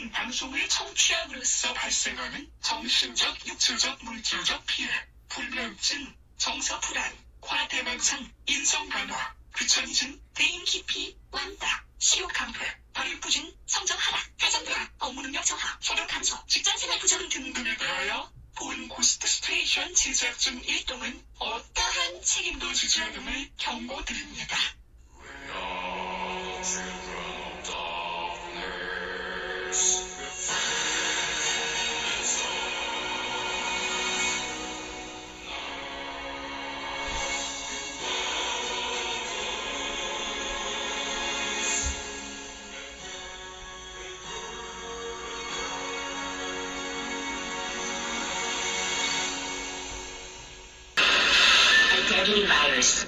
이런 방송을 청취함으로써 발생하는 정신적, 육체적, 물질적 피해, 불면증, 정서 불안, 과대망상, 인성 변화, 귀천진, 대인 기피, 왕따, 시력 강퇴, 발육 부진, 성적 하락, 가정 불안, 업무 능력 저하, 혈압 감소, 직장생활 부적응 등등에 대하여 본 고스트 스테이션 제작진 일동은 어떠한 책임도 지지 않음을 경고드립니다.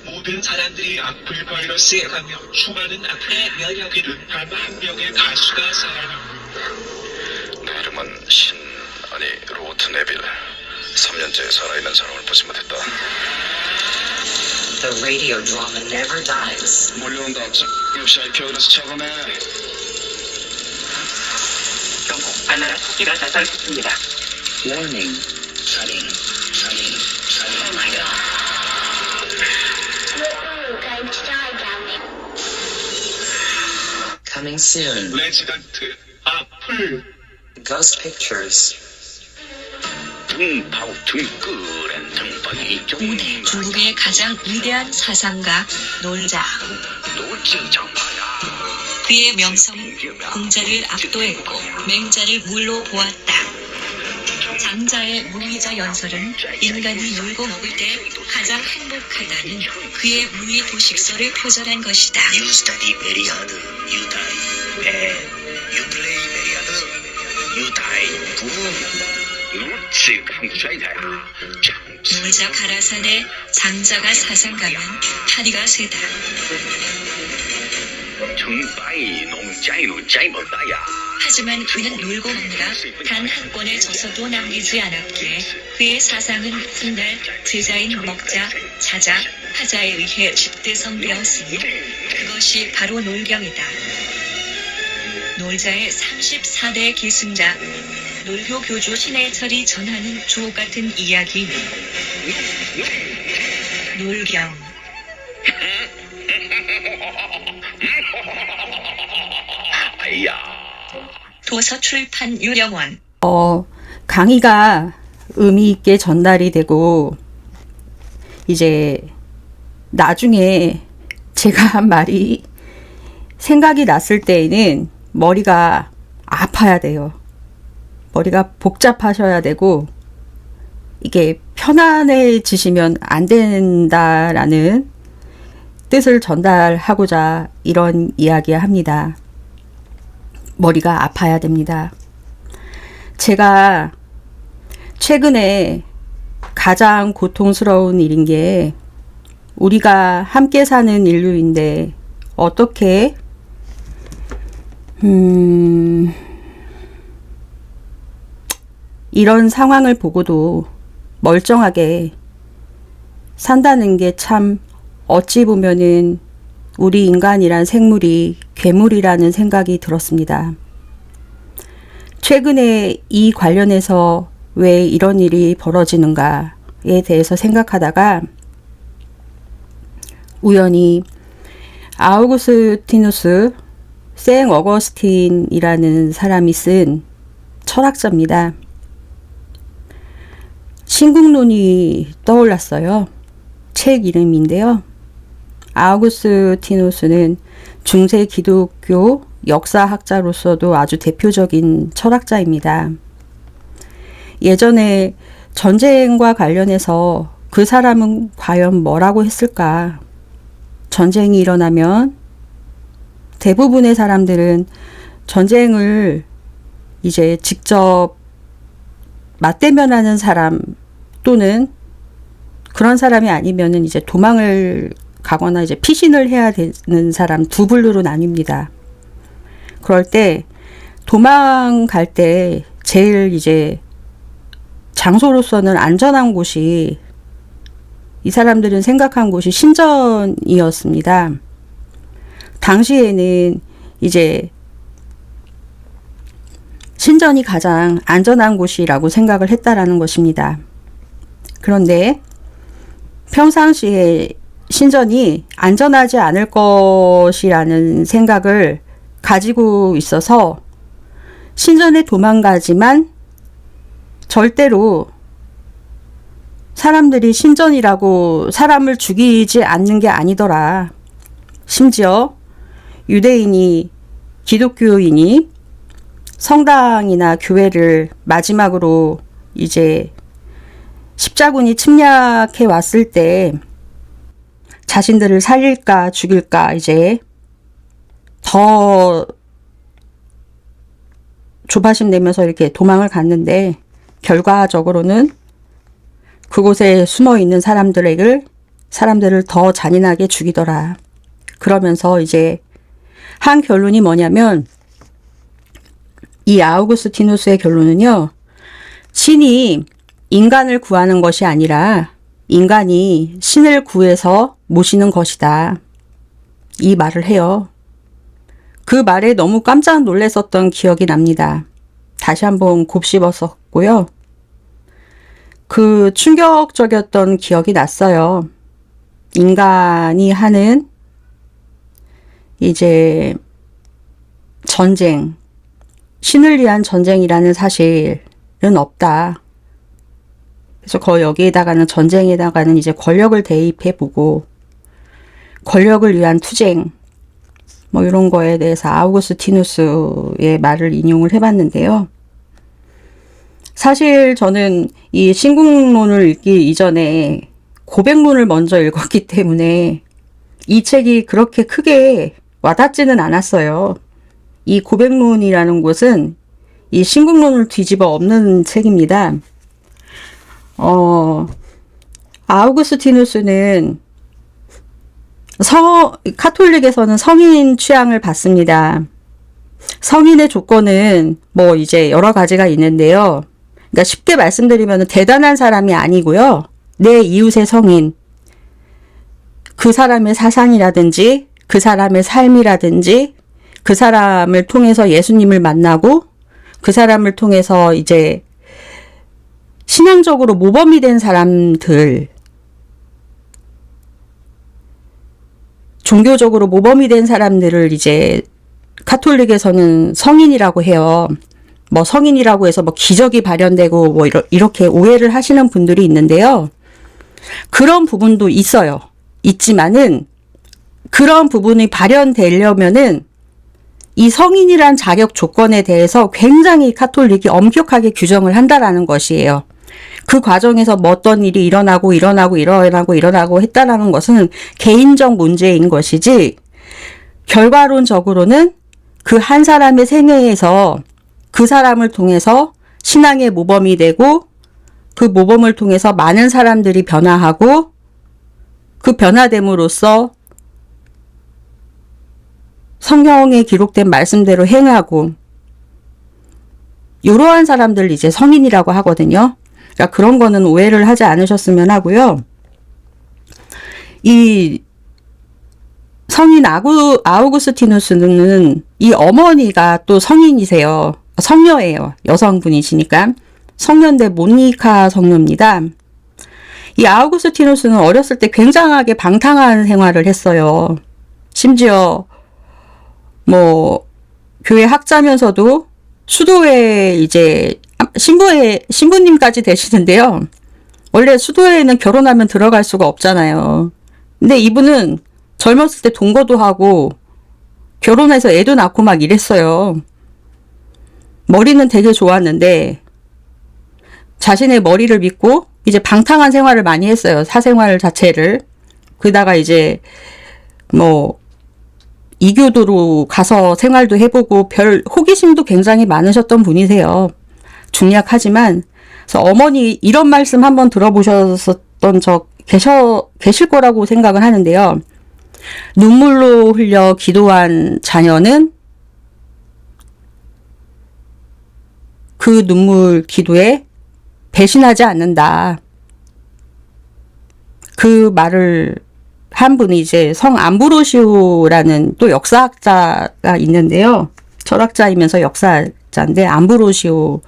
모든 사람들이 악플 바이러스에 감염, 수많은 악플의 면역에 둔한 한 명의 가수가 살아남는다. 내 이름은 로트 네빌. 3년째 살아있는 사람을 보지 못했다. The radio drama never dies. 몰려온다. 역시 겨울에서 차가네. 경고, 바나나 토끼가 나타났습니다. Warning. 살인. Oh my god. Coming soon. 레지던트, 악플. Ghost Pictures. 오늘 중국의 가장 위대한 사상가 놀자. 그의 명성은 공자를 압도했고 맹자를 물로 보았다. 장자의 무의자 연설은 인간이 놀고 먹을 때 가장 행복하다는 그의 무의 도식설을 표절한 것이다. You study period. You die. You play period. You die. Boom. 놀자 가라산에 장자가 사상가면 파리가 세다. 하지만 그는 놀고 먹느라 단 한 권의 저서도 남기지 않았기에 그의 사상은 훗날 제자인 먹자, 자자, 하자에 의해 집대성되었으니 그것이 바로 놀경이다. 놀자의 34대 계승자 놀교 교주 신해철이 전하는 주옥같은 이야기 놀경. 도서출판 유령원. 강의가 의미 있게 전달이 되고 이제 나중에 제가 한 말이 생각이 났을 때에는 머리가 아파야 돼요. 머리가 복잡하셔야 되고 이게 편안해지시면 안 된다라는 뜻을 전달하고자 이런 이야기 합니다. 머리가 아파야 됩니다. 제가 최근에 가장 고통스러운 일인 게 우리가 함께 사는 인류인데 어떻게 이런 상황을 보고도 멀쩡하게 산다는 게 참 어찌 보면은 우리 인간이란 생물이 괴물이라는 생각이 들었습니다. 최근에 이 관련해서 왜 이런 일이 벌어지는가에 대해서 생각하다가 우연히 아우구스티누스 생 어거스틴이라는 사람이 쓴 철학자입니다. 신국론이 떠올랐어요. 책 이름인데요. 아우구스티누스는 중세 기독교 역사학자로서도 아주 대표적인 철학자입니다. 예전에 전쟁과 관련해서 그 사람은 과연 뭐라고 했을까? 전쟁이 일어나면 대부분의 사람들은 전쟁을 이제 직접 맞대면하는 사람 또는 그런 사람이 아니면은 이제 도망을 가거나 이제 피신을 해야 되는 사람 두 분류로 나뉩니다. 그럴 때 도망갈 때 제일 이제 장소로서는 안전한 곳이 이 사람들은 생각한 곳이 신전이었습니다. 당시에는 이제 신전이 가장 안전한 곳이라고 생각을 했다라는 것입니다. 그런데 평상시에 신전이 안전하지 않을 것이라는 생각을 가지고 있어서 신전에 도망가지만 절대로 사람들이 신전이라고 사람을 죽이지 않는 게 아니더라. 심지어 유대인이, 기독교인이 성당이나 교회를 마지막으로 이제 십자군이 침략해 왔을 때 자신들을 살릴까 죽일까 이제 더 조바심 내면서 이렇게 도망을 갔는데 결과적으로는 그곳에 숨어 있는 사람들을 더 잔인하게 죽이더라. 그러면서 이제 한 결론이 뭐냐면 이 아우구스티누스의 결론은요. 신이 인간을 구하는 것이 아니라 인간이 신을 구해서 모시는 것이다. 이 말을 해요. 그 말에 너무 깜짝 놀랐었던 기억이 납니다. 다시 한번 곱씹었었고요. 그 충격적이었던 기억이 났어요. 인간이 하는 이제 전쟁, 신을 위한 전쟁이라는 사실은 없다. 그래서 여기에다가는 전쟁에다가는 이제 권력을 대입해보고 권력을 위한 투쟁 뭐 이런 거에 대해서 아우구스티누스의 말을 인용을 해봤는데요. 사실 저는 이 신국론을 읽기 이전에 고백론을 먼저 읽었기 때문에 이 책이 그렇게 크게 와닿지는 않았어요. 이 고백론이라는 곳은 이 신국론을 뒤집어 엎는 책입니다. 아우구스티누스는 카톨릭에서는 성인 취향을 받습니다. 성인의 조건은 뭐 이제 여러 가지가 있는데요. 그러니까 쉽게 말씀드리면 대단한 사람이 아니고요. 내 이웃의 성인, 그 사람의 사상이라든지 그 사람의 삶이라든지 그 사람을 통해서 예수님을 만나고 그 사람을 통해서 이제 신앙적으로 모범이 된 사람들, 종교적으로 모범이 된 사람들을 이제 카톨릭에서는 성인이라고 해요. 뭐 성인이라고 해서 뭐 기적이 발현되고 뭐 이렇게 오해를 하시는 분들이 있는데요. 그런 부분도 있어요. 있지만은 그런 부분이 발현되려면은 이 성인이란 자격 조건에 대해서 굉장히 카톨릭이 엄격하게 규정을 한다라는 것이에요. 그 과정에서 뭐 어떤 일이 일어나고 했다라는 것은 개인적 문제인 것이지 결과론적으로는 그 한 사람의 생애에서 그 사람을 통해서 신앙의 모범이 되고 그 모범을 통해서 많은 사람들이 변화하고 그 변화됨으로써 성경에 기록된 말씀대로 행하고 이러한 사람들 이제 성인이라고 하거든요. 그러니까 그런 거는 오해를 하지 않으셨으면 하고요. 이 성인 아우구스티누스는 이 어머니가 또 성인이세요. 성녀예요. 여성분이시니까. 성녀인데 모니카 성녀입니다. 이 아우구스티누스는 어렸을 때 굉장하게 방탕한 생활을 했어요. 심지어 뭐 교회 학자면서도 수도회 이제 신부님까지 되시는데요. 원래 수도회에는 결혼하면 들어갈 수가 없잖아요. 근데 이분은 젊었을 때 동거도 하고 결혼해서 애도 낳고 막 이랬어요. 머리는 되게 좋았는데 자신의 머리를 믿고 이제 방탕한 생활을 많이 했어요. 사생활 자체를. 그러다가 이제 뭐 이교도로 가서 생활도 해보고 별 호기심도 굉장히 많으셨던 분이세요. 중약하지만 그래서 어머니 이런 말씀 한번 들어보셨던 적 계실 거라고 생각을 하는데요. 눈물로 흘려 기도한 자녀는 그 눈물 기도에 배신하지 않는다. 그 말을 한 분이 이제 성 암브로시오라는 또 역사학자가 있는데요. 철학자이면서 역사자 역사학자인데 암브로시오라는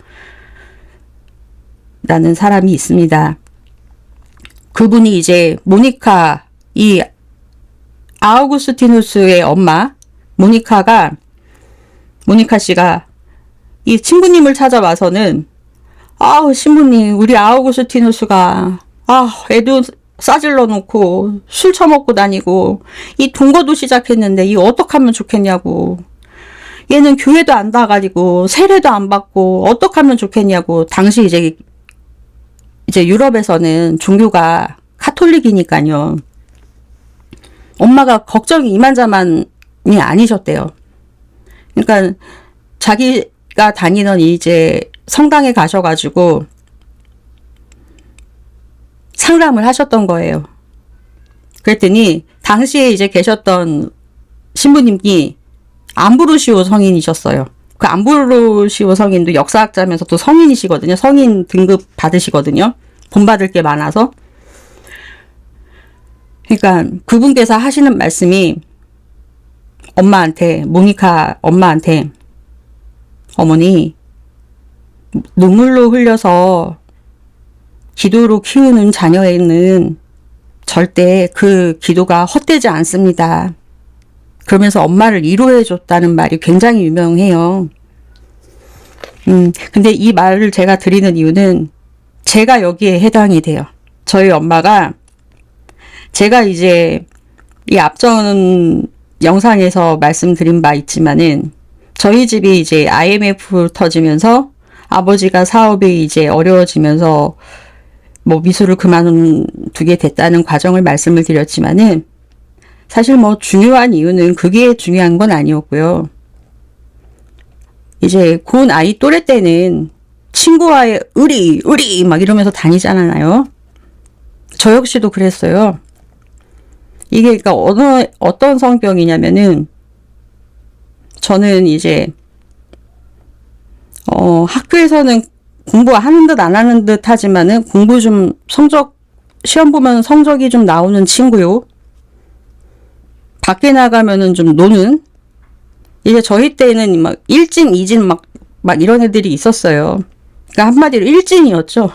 사람이 있습니다. 그분이 이제 모니카, 이 아우구스티누스의 엄마 모니카 씨가 이 신부님을 찾아와서는 신부님, 우리 아우구스티누스가 애도 싸질러 놓고 술 처먹고 다니고 이 동거도 시작했는데 이 어떡하면 좋겠냐고, 얘는 교회도 안 나가지고 세례도 안 받고 어떡하면 좋겠냐고. 당시 이제 유럽에서는 종교가 카톨릭이니까요. 엄마가 걱정이 이만저만이 아니셨대요. 그러니까 자기가 다니는 이제 성당에 가셔가지고 상담을 하셨던 거예요. 그랬더니 당시에 이제 계셨던 신부님이 암브로시오 성인이셨어요. 그 암브로시오 성인도 역사학자면서 또 성인이시거든요. 성인 등급 받으시거든요. 본받을 게 많아서. 그러니까 그분께서 하시는 말씀이 엄마한테, 모니카 엄마한테, 어머니, 눈물로 흘려서 기도로 키우는 자녀에는 절대 그 기도가 헛되지 않습니다. 그러면서 엄마를 위로해 줬다는 말이 굉장히 유명해요. 근데 이 말을 제가 드리는 이유는 제가 여기에 해당이 돼요. 저희 엄마가, 제가 이제 이 앞전 영상에서 말씀드린 바 있지만은 저희 집이 이제 IMF 터지면서 아버지가 사업이 이제 어려워지면서 뭐 미술을 그만두게 됐다는 과정을 말씀을 드렸지만은 사실 뭐 중요한 이유는 그게 중요한 건 아니었고요. 이제 곧 아이 또래 때는 친구와의 의리 막 이러면서 다니잖아요. 저 역시도 그랬어요. 이게 그러니까 어떤 성격이냐면은 저는 이제 학교에서는 공부하는 듯 안 하는 듯 하지만은 공부 좀 시험 보면 성적이 좀 나오는 친구요. 밖에 나가면은 좀 노는, 이제 저희 때는 막 일진, 이진 막 이런 애들이 있었어요. 그러니까 한마디로 일진이었죠.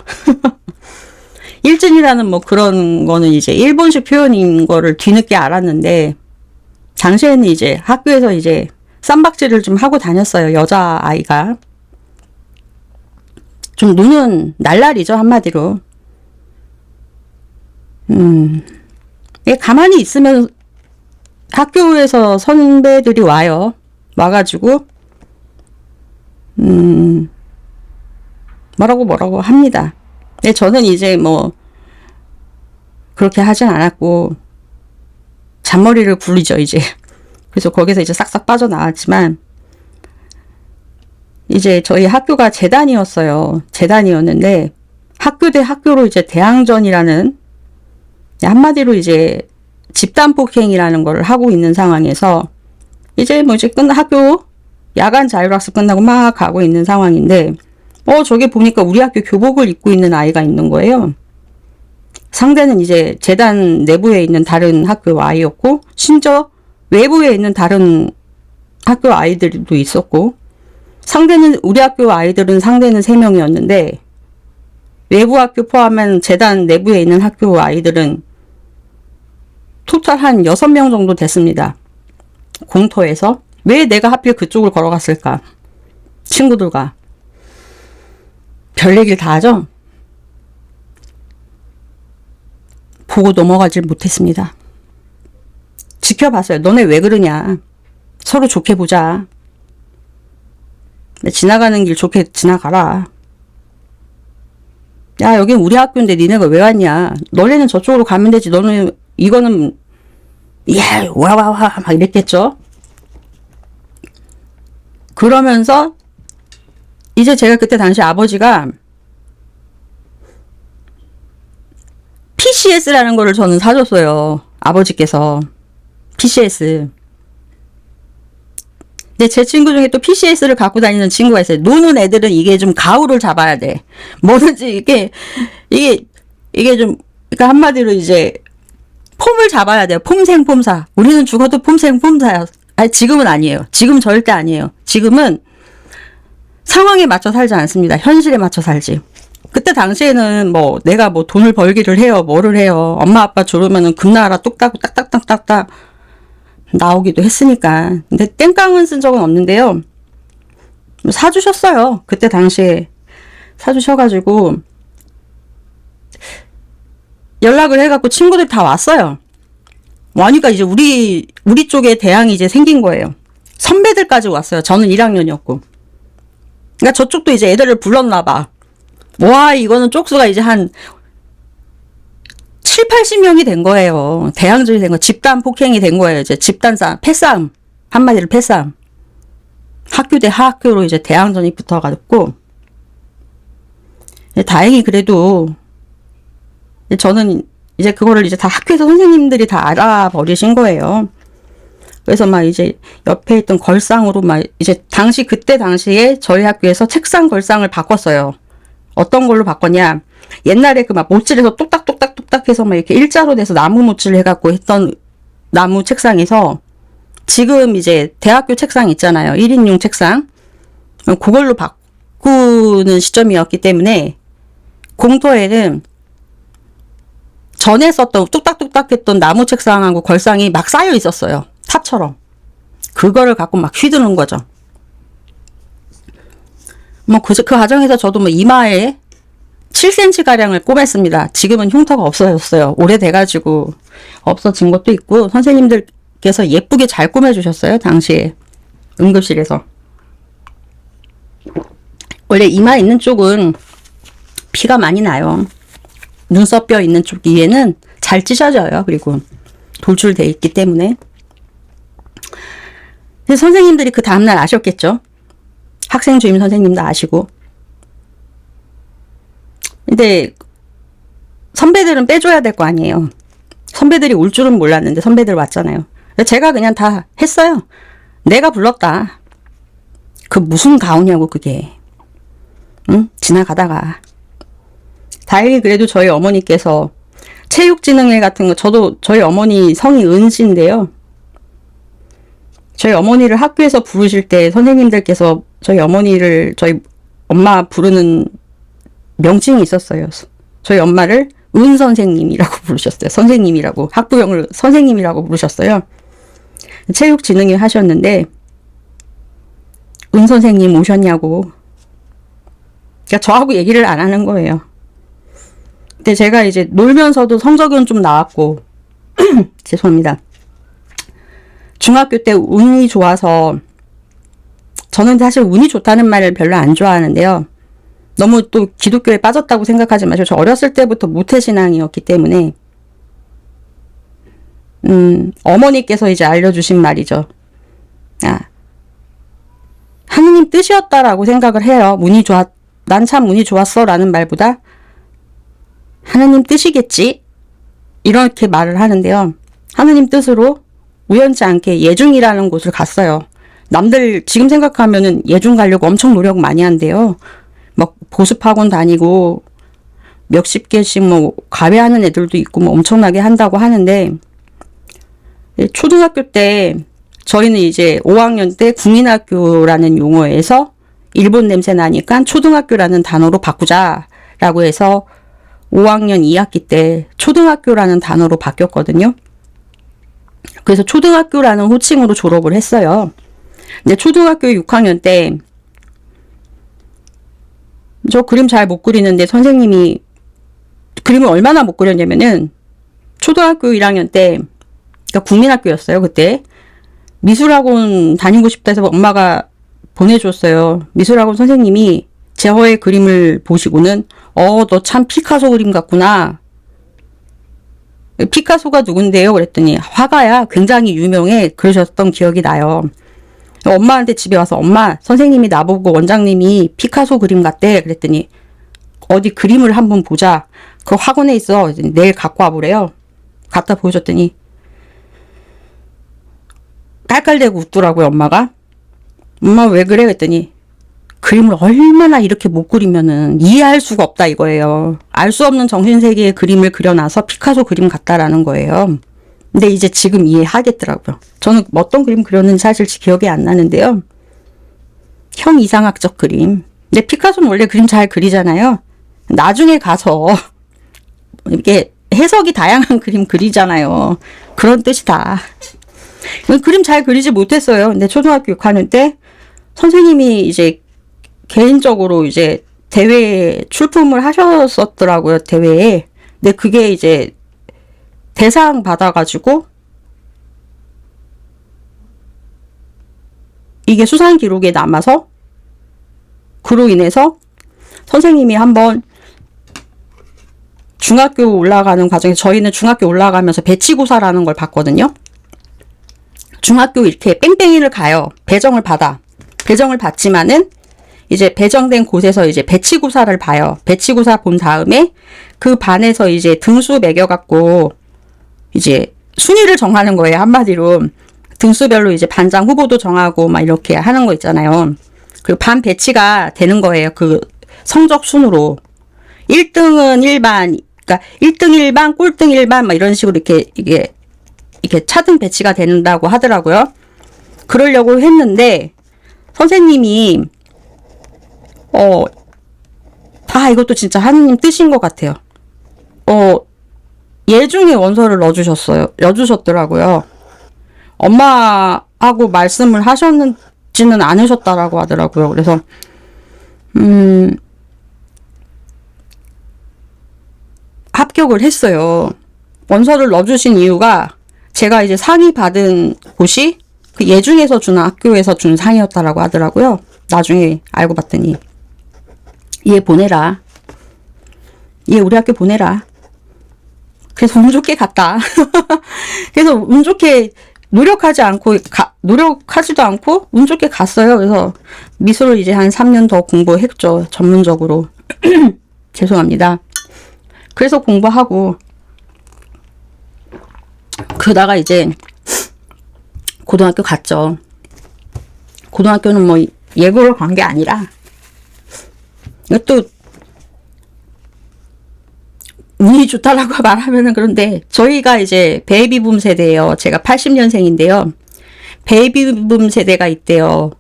일진이라는 뭐 그런 거는 이제 일본식 표현인 거를 뒤늦게 알았는데, 당시에는 이제 학교에서 이제 쌈박질을 좀 하고 다녔어요. 여자아이가. 좀 노는 날라리죠, 한마디로. 가만히 있으면 학교에서 선배들이 와가지고, 뭐라고 합니다. 근데 저는 이제 뭐, 그렇게 하진 않았고, 잔머리를 굴리죠, 이제. 그래서 거기서 이제 싹싹 빠져나왔지만, 이제 저희 학교가 재단이었어요. 재단이었는데, 학교 대 학교로 이제 대항전이라는, 한마디로 이제 집단 폭행이라는 걸 하고 있는 상황에서, 이제 뭐 이제 학교 야간 자율학습 끝나고 막 가고 있는 상황인데, 저기 보니까 우리 학교 교복을 입고 있는 아이가 있는 거예요. 상대는 이제 재단 내부에 있는 다른 학교 아이였고, 심지어 외부에 있는 다른 학교 아이들도 있었고, 우리 학교 아이들은 상대는 3명이었는데, 외부 학교 포함한 재단 내부에 있는 학교 아이들은 토탈 한 6명 정도 됐습니다. 공터에서. 왜 내가 하필 그쪽을 걸어갔을까? 친구들과. 별 얘기를 다 하죠? 보고 넘어가질 못했습니다. 지켜봤어요. 너네 왜 그러냐. 서로 좋게 보자. 지나가는 길 좋게 지나가라. 야, 여긴 우리 학교인데 니네가 왜 왔냐. 너네는 저쪽으로 가면 되지. 너는 이거는 와 막 이랬겠죠. 그러면서 이제 제가 그때 당시 아버지가 PCS라는 거를 저는 사줬어요. 아버지께서. PCS. 근데 제 친구 중에 또 PCS를 갖고 다니는 친구가 있어요. 노는 애들은 이게 좀 가오를 잡아야 돼. 뭐든지 이게 좀, 그러니까 한마디로 이제 폼을 잡아야 돼요. 폼생폼사. 우리는 죽어도 폼생폼사야. 아니, 지금은 아니에요. 지금 절대 아니에요. 지금은 상황에 맞춰 살지 않습니다. 현실에 맞춰 살지. 그때 당시에는 뭐 내가 뭐 돈을 벌기를 해요. 뭐를 해요. 엄마 아빠 졸으면은 금나라 뚝딱 딱딱딱딱딱 나오기도 했으니까. 근데 땡깡은 쓴 적은 없는데요. 사주셨어요. 그때 당시에 사주셔가지고 연락을 해갖고 친구들 다 왔어요. 와니까 이제 우리 쪽에 대항이 이제 생긴 거예요. 선배들까지 왔어요. 저는 1학년이었고. 그러니까 저쪽도 이제 애들을 불렀나봐. 와, 이거는 쪽수가 이제 한 7, 80명이 된 거예요. 대항전이 된 거예요. 집단 폭행이 된 거예요. 이제 집단 싸움, 패싸움. 한마디로 패싸움. 학교 대 학교로 이제 대항전이 붙어가지고. 다행히 그래도 저는 이제 그거를 이제 다 학교에서 선생님들이 다 알아버리신 거예요. 그래서 막 이제 옆에 있던 걸상으로 막 이제 그때 당시에 저희 학교에서 책상 걸상을 바꿨어요. 어떤 걸로 바꿨냐. 옛날에 그 막 못질해서 똑딱똑딱똑딱 해서 막 이렇게 일자로 돼서 나무 못질 해갖고 했던 나무 책상에서 지금 이제 대학교 책상 있잖아요. 1인용 책상. 그걸로 바꾸는 시점이었기 때문에 공터에는 전에 썼던 뚝딱뚝딱 했던 나무 책상하고 걸상이 막 쌓여 있었어요. 탑처럼. 그거를 갖고 막 휘두른 거죠. 뭐 그 과정에서 저도 뭐 이마에 7cm가량을 꼬맸습니다. 지금은 흉터가 없어졌어요. 오래돼가지고 없어진 것도 있고 선생님들께서 예쁘게 잘 꾸며주셨어요. 당시에 응급실에서. 원래 이마 있는 쪽은 피가 많이 나요. 눈썹뼈 있는 쪽 위에는 잘 찢어져요. 그리고 돌출돼 있기 때문에. 선생님들이 그 다음날 아셨겠죠. 학생 주임 선생님도 아시고. 근데 선배들은 빼줘야 될 거 아니에요. 선배들이 올 줄은 몰랐는데 선배들 왔잖아요. 제가 그냥 다 했어요. 내가 불렀다. 그 무슨 가오냐고 그게. 응? 지나가다가. 다행히 그래도 저희 어머니께서 체육진흥회 같은 거, 저도 저희 어머니 성이 은씨인데요. 저희 어머니를 학교에서 부르실 때 선생님들께서 저희 어머니를 저희 엄마 부르는 명칭이 있었어요. 저희 엄마를 은 선생님이라고 부르셨어요. 선생님이라고. 학부형을 선생님이라고 부르셨어요. 체육진흥회 하셨는데 은 선생님 오셨냐고. 그러니까 저하고 얘기를 안 하는 거예요. 근데 제가 이제 놀면서도 성적은 좀 나왔고 죄송합니다. 중학교 때 운이 좋아서 저는 사실 운이 좋다는 말을 별로 안 좋아하는데요. 너무 또 기독교에 빠졌다고 생각하지 마시고 저 어렸을 때부터 모태신앙이었기 때문에 어머니께서 이제 알려주신 말이죠. 하느님 뜻이었다라고 생각을 해요. 난 참 운이 좋았어 라는 말보다 하느님 뜻이겠지? 이렇게 말을 하는데요. 하느님 뜻으로 우연치 않게 예중이라는 곳을 갔어요. 남들 지금 생각하면은 예중 가려고 엄청 노력 많이 한대요. 막 보습학원 다니고 몇십 개씩 뭐 과외하는 애들도 있고 뭐 엄청나게 한다고 하는데 초등학교 때 저희는 이제 5학년 때 국민학교라는 용어에서 일본 냄새 나니까 초등학교라는 단어로 바꾸자라고 해서 5학년 2학기 때 초등학교라는 단어로 바뀌었거든요. 그래서 초등학교라는 호칭으로 졸업을 했어요. 근데 초등학교 6학년 때 저 그림 잘 못 그리는데 선생님이 그림을 얼마나 못 그렸냐면은 초등학교 1학년 때 그러니까 국민학교였어요. 그때 미술학원 다니고 싶다 해서 엄마가 보내줬어요. 미술학원 선생님이 제어의 그림을 보시고는 너 참 피카소 그림 같구나. 피카소가 누군데요? 그랬더니 화가야. 굉장히 유명해. 그러셨던 기억이 나요. 엄마한테 집에 와서 엄마 선생님이 나보고 원장님이 피카소 그림 같대. 그랬더니 어디 그림을 한번 보자. 그 학원에 있어. 내일 갖고 와보래요. 갖다 보여줬더니 깔깔대고 웃더라고요. 엄마가. 엄마 왜 그래? 그랬더니 그림을 얼마나 이렇게 못 그리면은 이해할 수가 없다 이거예요. 알 수 없는 정신세계의 그림을 그려놔서 피카소 그림 같다라는 거예요. 근데 이제 지금 이해하겠더라고요. 저는 어떤 그림 그렸는지 사실 기억이 안 나는데요. 형 이상학적 그림. 근데 피카소는 원래 그림 잘 그리잖아요. 나중에 가서 이렇게 해석이 다양한 그림 그리잖아요. 그런 뜻이다. 그림 잘 그리지 못했어요. 근데 초등학교 6학년 때 선생님이 이제 개인적으로 이제 대회에 출품을 하셨었더라고요. 대회에. 근데 그게 이제 대상 받아가지고 이게 수상 기록에 남아서 그로 인해서 선생님이 한번 중학교 올라가는 과정에 저희는 중학교 올라가면서 배치고사라는 걸 봤거든요. 중학교 이렇게 뺑뺑이를 가요. 배정을 받아. 배정을 받지만은 이제 배정된 곳에서 이제 배치고사를 봐요. 배치고사 본 다음에 그 반에서 이제 등수 매겨갖고 이제 순위를 정하는 거예요. 한마디로. 등수별로 이제 반장 후보도 정하고 막 이렇게 하는 거 있잖아요. 그리고 반 배치가 되는 거예요. 그 성적 순으로. 1등은 1반, 그러니까 1등 1반, 꼴등 1반 막 이런 식으로 이렇게 차등 배치가 된다고 하더라고요. 그러려고 했는데 선생님이 이것도 진짜 하느님 뜻인 것 같아요. 예중에 원서를 넣어주셨더라고요. 엄마하고 말씀을 하셨는지는 않으셨다라고 하더라고요. 그래서 합격을 했어요. 원서를 넣어주신 이유가 제가 이제 상이 받은 곳이 그 예중에서 주는 학교에서 준 상이었다라고 하더라고요. 나중에 알고 봤더니 얘 보내라. 얘 우리 학교 보내라. 그래서 운 좋게 갔다. 그래서 운 좋게 노력하지도 않고 운 좋게 갔어요. 그래서 미술을 이제 한 3년 더 공부했죠. 전문적으로. 죄송합니다. 그래서 공부하고 그러다가 이제 고등학교 갔죠. 고등학교는 뭐 예고를 간 게 아니라 이것도 운이 좋다라고 말하면은 그런데 저희가 이제 베이비붐 세대예요. 제가 80년생인데요. 베이비붐 세대가 있대요.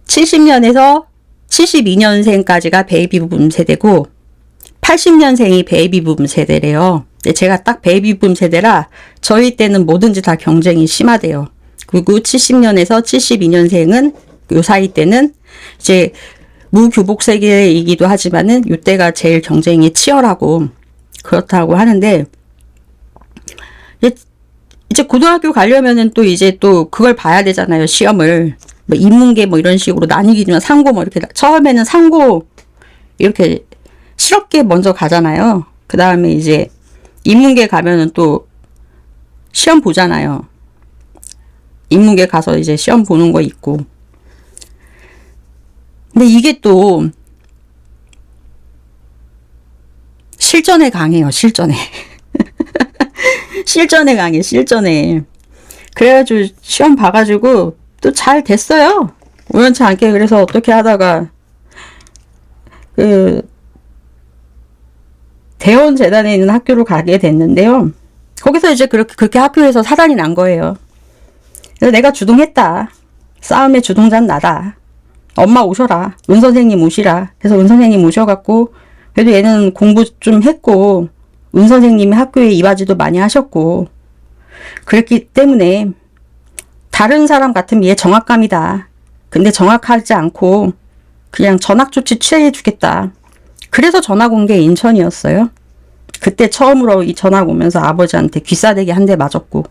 70년에서 72년생까지가 베이비붐 세대고 80년생이 베이비붐 세대래요. 근데 제가 딱 베이비붐 세대라 저희 때는 뭐든지 다 경쟁이 심하대요. 그리고 70년에서 72년생은 요 사이 때는 이제 무교복 세계이기도 하지만은 이때가 제일 경쟁이 치열하고 그렇다고 하는데 이제 고등학교 가려면은 또 이제 또 그걸 봐야 되잖아요. 시험을 뭐 인문계 뭐 이런 식으로 나뉘기지만 상고 뭐 이렇게 처음에는 상고 이렇게 실업계 먼저 가잖아요. 그 다음에 이제 인문계 가면은 또 시험 보잖아요. 인문계 가서 이제 시험 보는 거 있고. 근데 이게 또 실전에 강해요. 실전에. 실전에 강해. 실전에. 그래가지고 시험 봐가지고 또 잘 됐어요. 우연치 않게. 그래서 어떻게 하다가 그 대원재단에 있는 학교로 가게 됐는데요. 거기서 이제 그렇게 학교에서 사단이 난 거예요. 그래서 내가 주동했다. 싸움의 주동자는 나다. 엄마 오셔라. 은 선생님 오시라. 그래서 은 선생님 오셔갖고 그래도 얘는 공부 좀 했고 은 선생님이 학교에 이바지도 많이 하셨고 그랬기 때문에 다른 사람 같으면 얘 정학감이다. 근데 정학하지 않고 그냥 전학조치 취해주겠다. 그래서 전학 온 게 인천이었어요. 그때 처음으로 이 전학 오면서 아버지한테 귀싸대기 한 대 맞았고.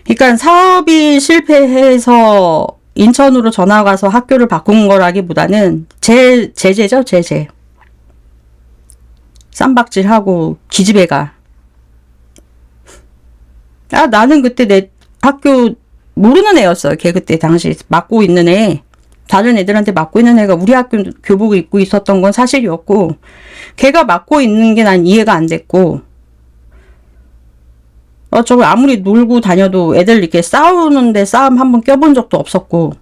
그러니까 사업이 실패해서 인천으로 전학 와서 학교를 바꾼 거라기보다는 제재죠. 제재. 쌈박질하고 기집애가. 나는 그때 내 학교 모르는 애였어요. 걔 그때 당시 맡고 있는 애. 다른 애들한테 맡고 있는 애가 우리 학교 교복을 입고 있었던 건 사실이었고 걔가 맡고 있는 게 난 이해가 안 됐고 저거 아무리 놀고 다녀도 애들 이렇게 싸우는데 싸움 한번 껴본 적도 없었고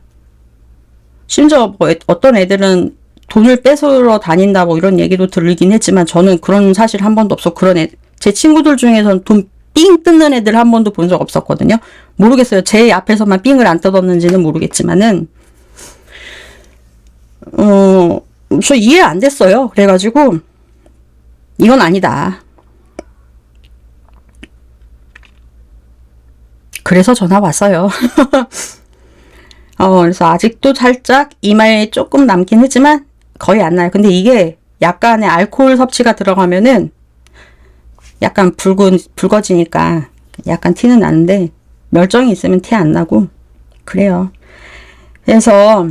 심지어 뭐 어떤 애들은 돈을 뺏으러 다닌다 뭐 이런 얘기도 들리긴 했지만 저는 그런 사실 한 번도 없었고 제 친구들 중에서는 돈 삥 뜯는 애들 한 번도 본 적 없었거든요. 모르겠어요. 제 앞에서만 삥을 안 뜯었는지는 모르겠지만은 저 이해 안 됐어요. 그래가지고 이건 아니다. 그래서 전화 왔어요. 그래서 아직도 살짝 이마에 조금 남긴 했지만 거의 안 나요. 근데 이게 약간의 알코올 섭취가 들어가면은 약간 붉어지니까 약간 티는 나는데 멀쩡히 있으면 티 안 나고 그래요. 그래서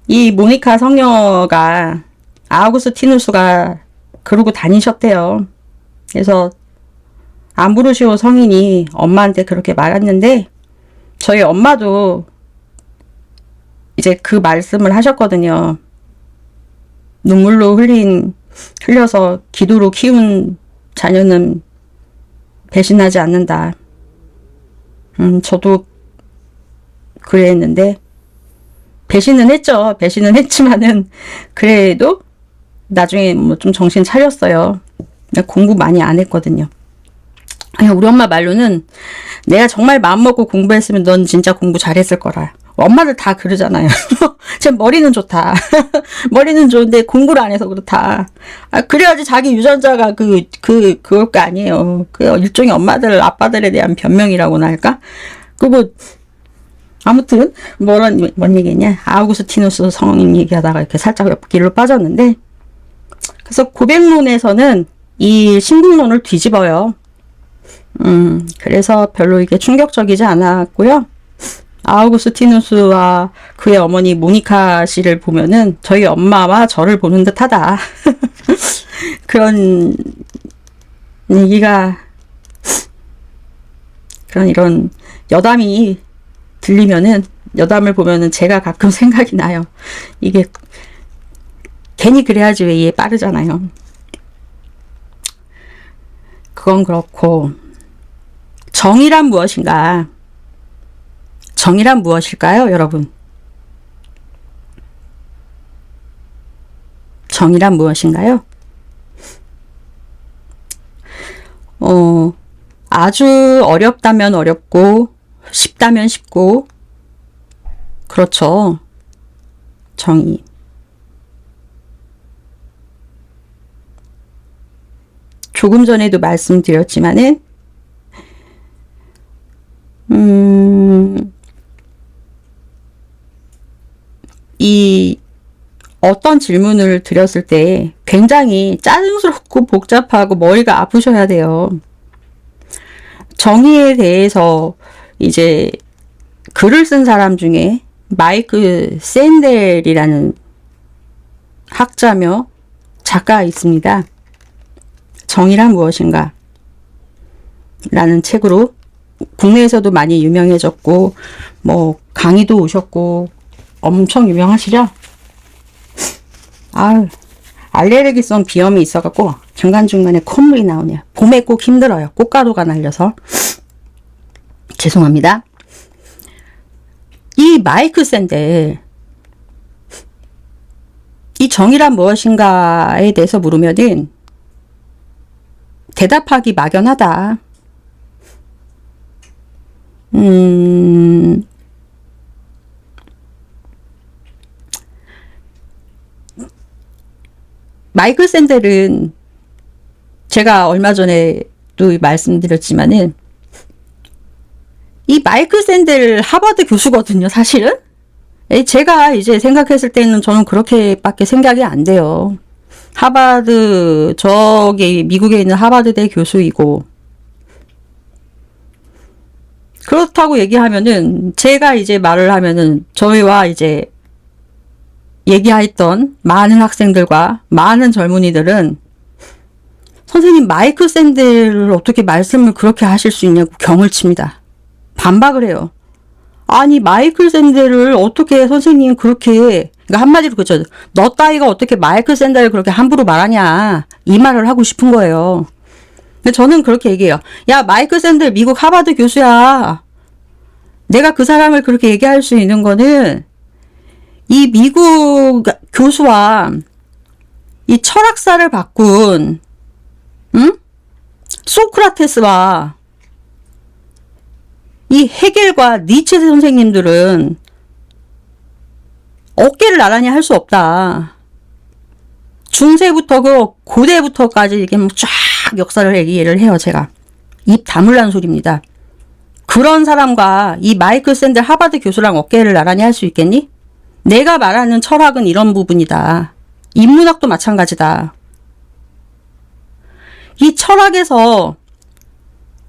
이 모니카 성녀가 아우구스티누스가 그러고 다니셨대요. 그래서 암브로시오 성인이 엄마한테 그렇게 말했는데 저희 엄마도 이제 그 말씀을 하셨거든요. 눈물로 흘려서 기도로 키운 자녀는 배신하지 않는다. 저도 그랬는데 배신은 했죠. 배신은 했지만은 그래도 나중에 뭐 좀 정신 차렸어요. 공부 많이 안 했거든요. 아니, 우리 엄마 말로는 내가 정말 마음먹고 공부했으면 넌 진짜 공부 잘했을 거라. 엄마들 다 그러잖아요. 제 머리는 좋다. 머리는 좋은데 공부를 안 해서 그렇다. 그래야지 자기 유전자가 그걸 거 아니에요. 그 일종의 엄마들, 아빠들에 대한 변명이라고나 할까? 그리고 아무튼 뭔 얘기냐? 아우구스티누스 성인 얘기하다가 이렇게 살짝 옆길로 빠졌는데, 그래서 고백론에서는 이 신국론을 뒤집어요. 그래서 별로 이게 충격적이지 않았고요. 아우구스티누스와 그의 어머니 모니카 씨를 보면은 저희 엄마와 저를 보는 듯하다. 그런 얘기가, 이런 여담이 들리면은, 여담을 보면은 제가 가끔 생각이 나요. 이게 괜히 그래야지 왜 이해 빠르잖아요. 그건 그렇고, 정의란 무엇인가? 정의란 무엇일까요, 여러분? 정의란 무엇인가요? 아주 어렵다면 어렵고, 쉽다면 쉽고, 그렇죠. 정의. 조금 전에도 말씀드렸지만은, 이 어떤 질문을 드렸을 때 굉장히 짜증스럽고 복잡하고 머리가 아프셔야 돼요. 정의에 대해서 이제 글을 쓴 사람 중에 마이크 샌델이라는 학자며 작가가 있습니다. 정의란 무엇인가? 라는 책으로 국내에서도 많이 유명해졌고, 뭐 강의도 오셨고 엄청 유명하시죠? 알레르기성 비염이 있어갖고 중간중간에 콧물이 나오네요. 봄에 꼭 힘들어요. 꽃가루가 날려서. 죄송합니다. 이 마이크 샌델, 이 정의란 무엇인가에 대해서 물으면은 대답하기 막연하다. 마이클 샌델은 제가 얼마 전에도 말씀드렸지만은 이 마이클 샌델 하버드 교수거든요, 사실은. 제가 이제 생각했을 때는 저는 그렇게밖에 생각이 안 돼요. 하버드, 저기 미국에 있는 하버드대 교수이고, 그렇다고 얘기하면은 제가 이제 말을 하면은 저희와 이제 얘기했던 많은 학생들과 많은 젊은이들은 선생님 마이클 샌델을 어떻게 말씀을 그렇게 하실 수 있냐고 경을 칩니다. 반박을 해요. 아니 마이클 샌델을 어떻게 선생님 그렇게, 그러니까 한마디로 그죠. 너 따위가 어떻게 마이클 샌델을 그렇게 함부로 말하냐, 이 말을 하고 싶은 거예요. 근데 저는 그렇게 얘기해요. 야, 마이클 샌델 미국 하버드 교수야. 내가 그 사람을 그렇게 얘기할 수 있는 거는 이 미국 교수와 이 철학사를 바꾼 소크라테스와 이 헤겔과 니체 선생님들은 어깨를 나란히 할 수 없다. 중세부터 그 고대부터까지 이렇게 쫙 역사를 얘기를 해요, 제가. 입 다물라는 소리입니다. 그런 사람과 이 마이클 샌델 하버드 교수랑 어깨를 나란히 할 수 있겠니? 내가 말하는 철학은 이런 부분이다. 인문학도 마찬가지다. 이 철학에서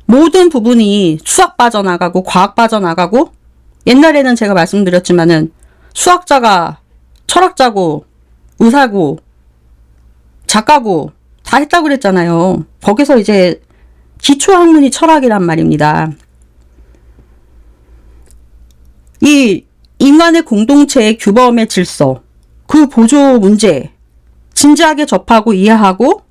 모든 부분이 수학 빠져나가고 과학 빠져나가고, 옛날에는 제가 말씀드렸지만은 수학자가 철학자고 의사고 작가고 다 했다고 그랬잖아요. 거기서 이제 기초학문이 철학이란 말입니다. 이 인간의 공동체의 규범의 질서, 그 보조 문제 진지하게 접하고 이해하고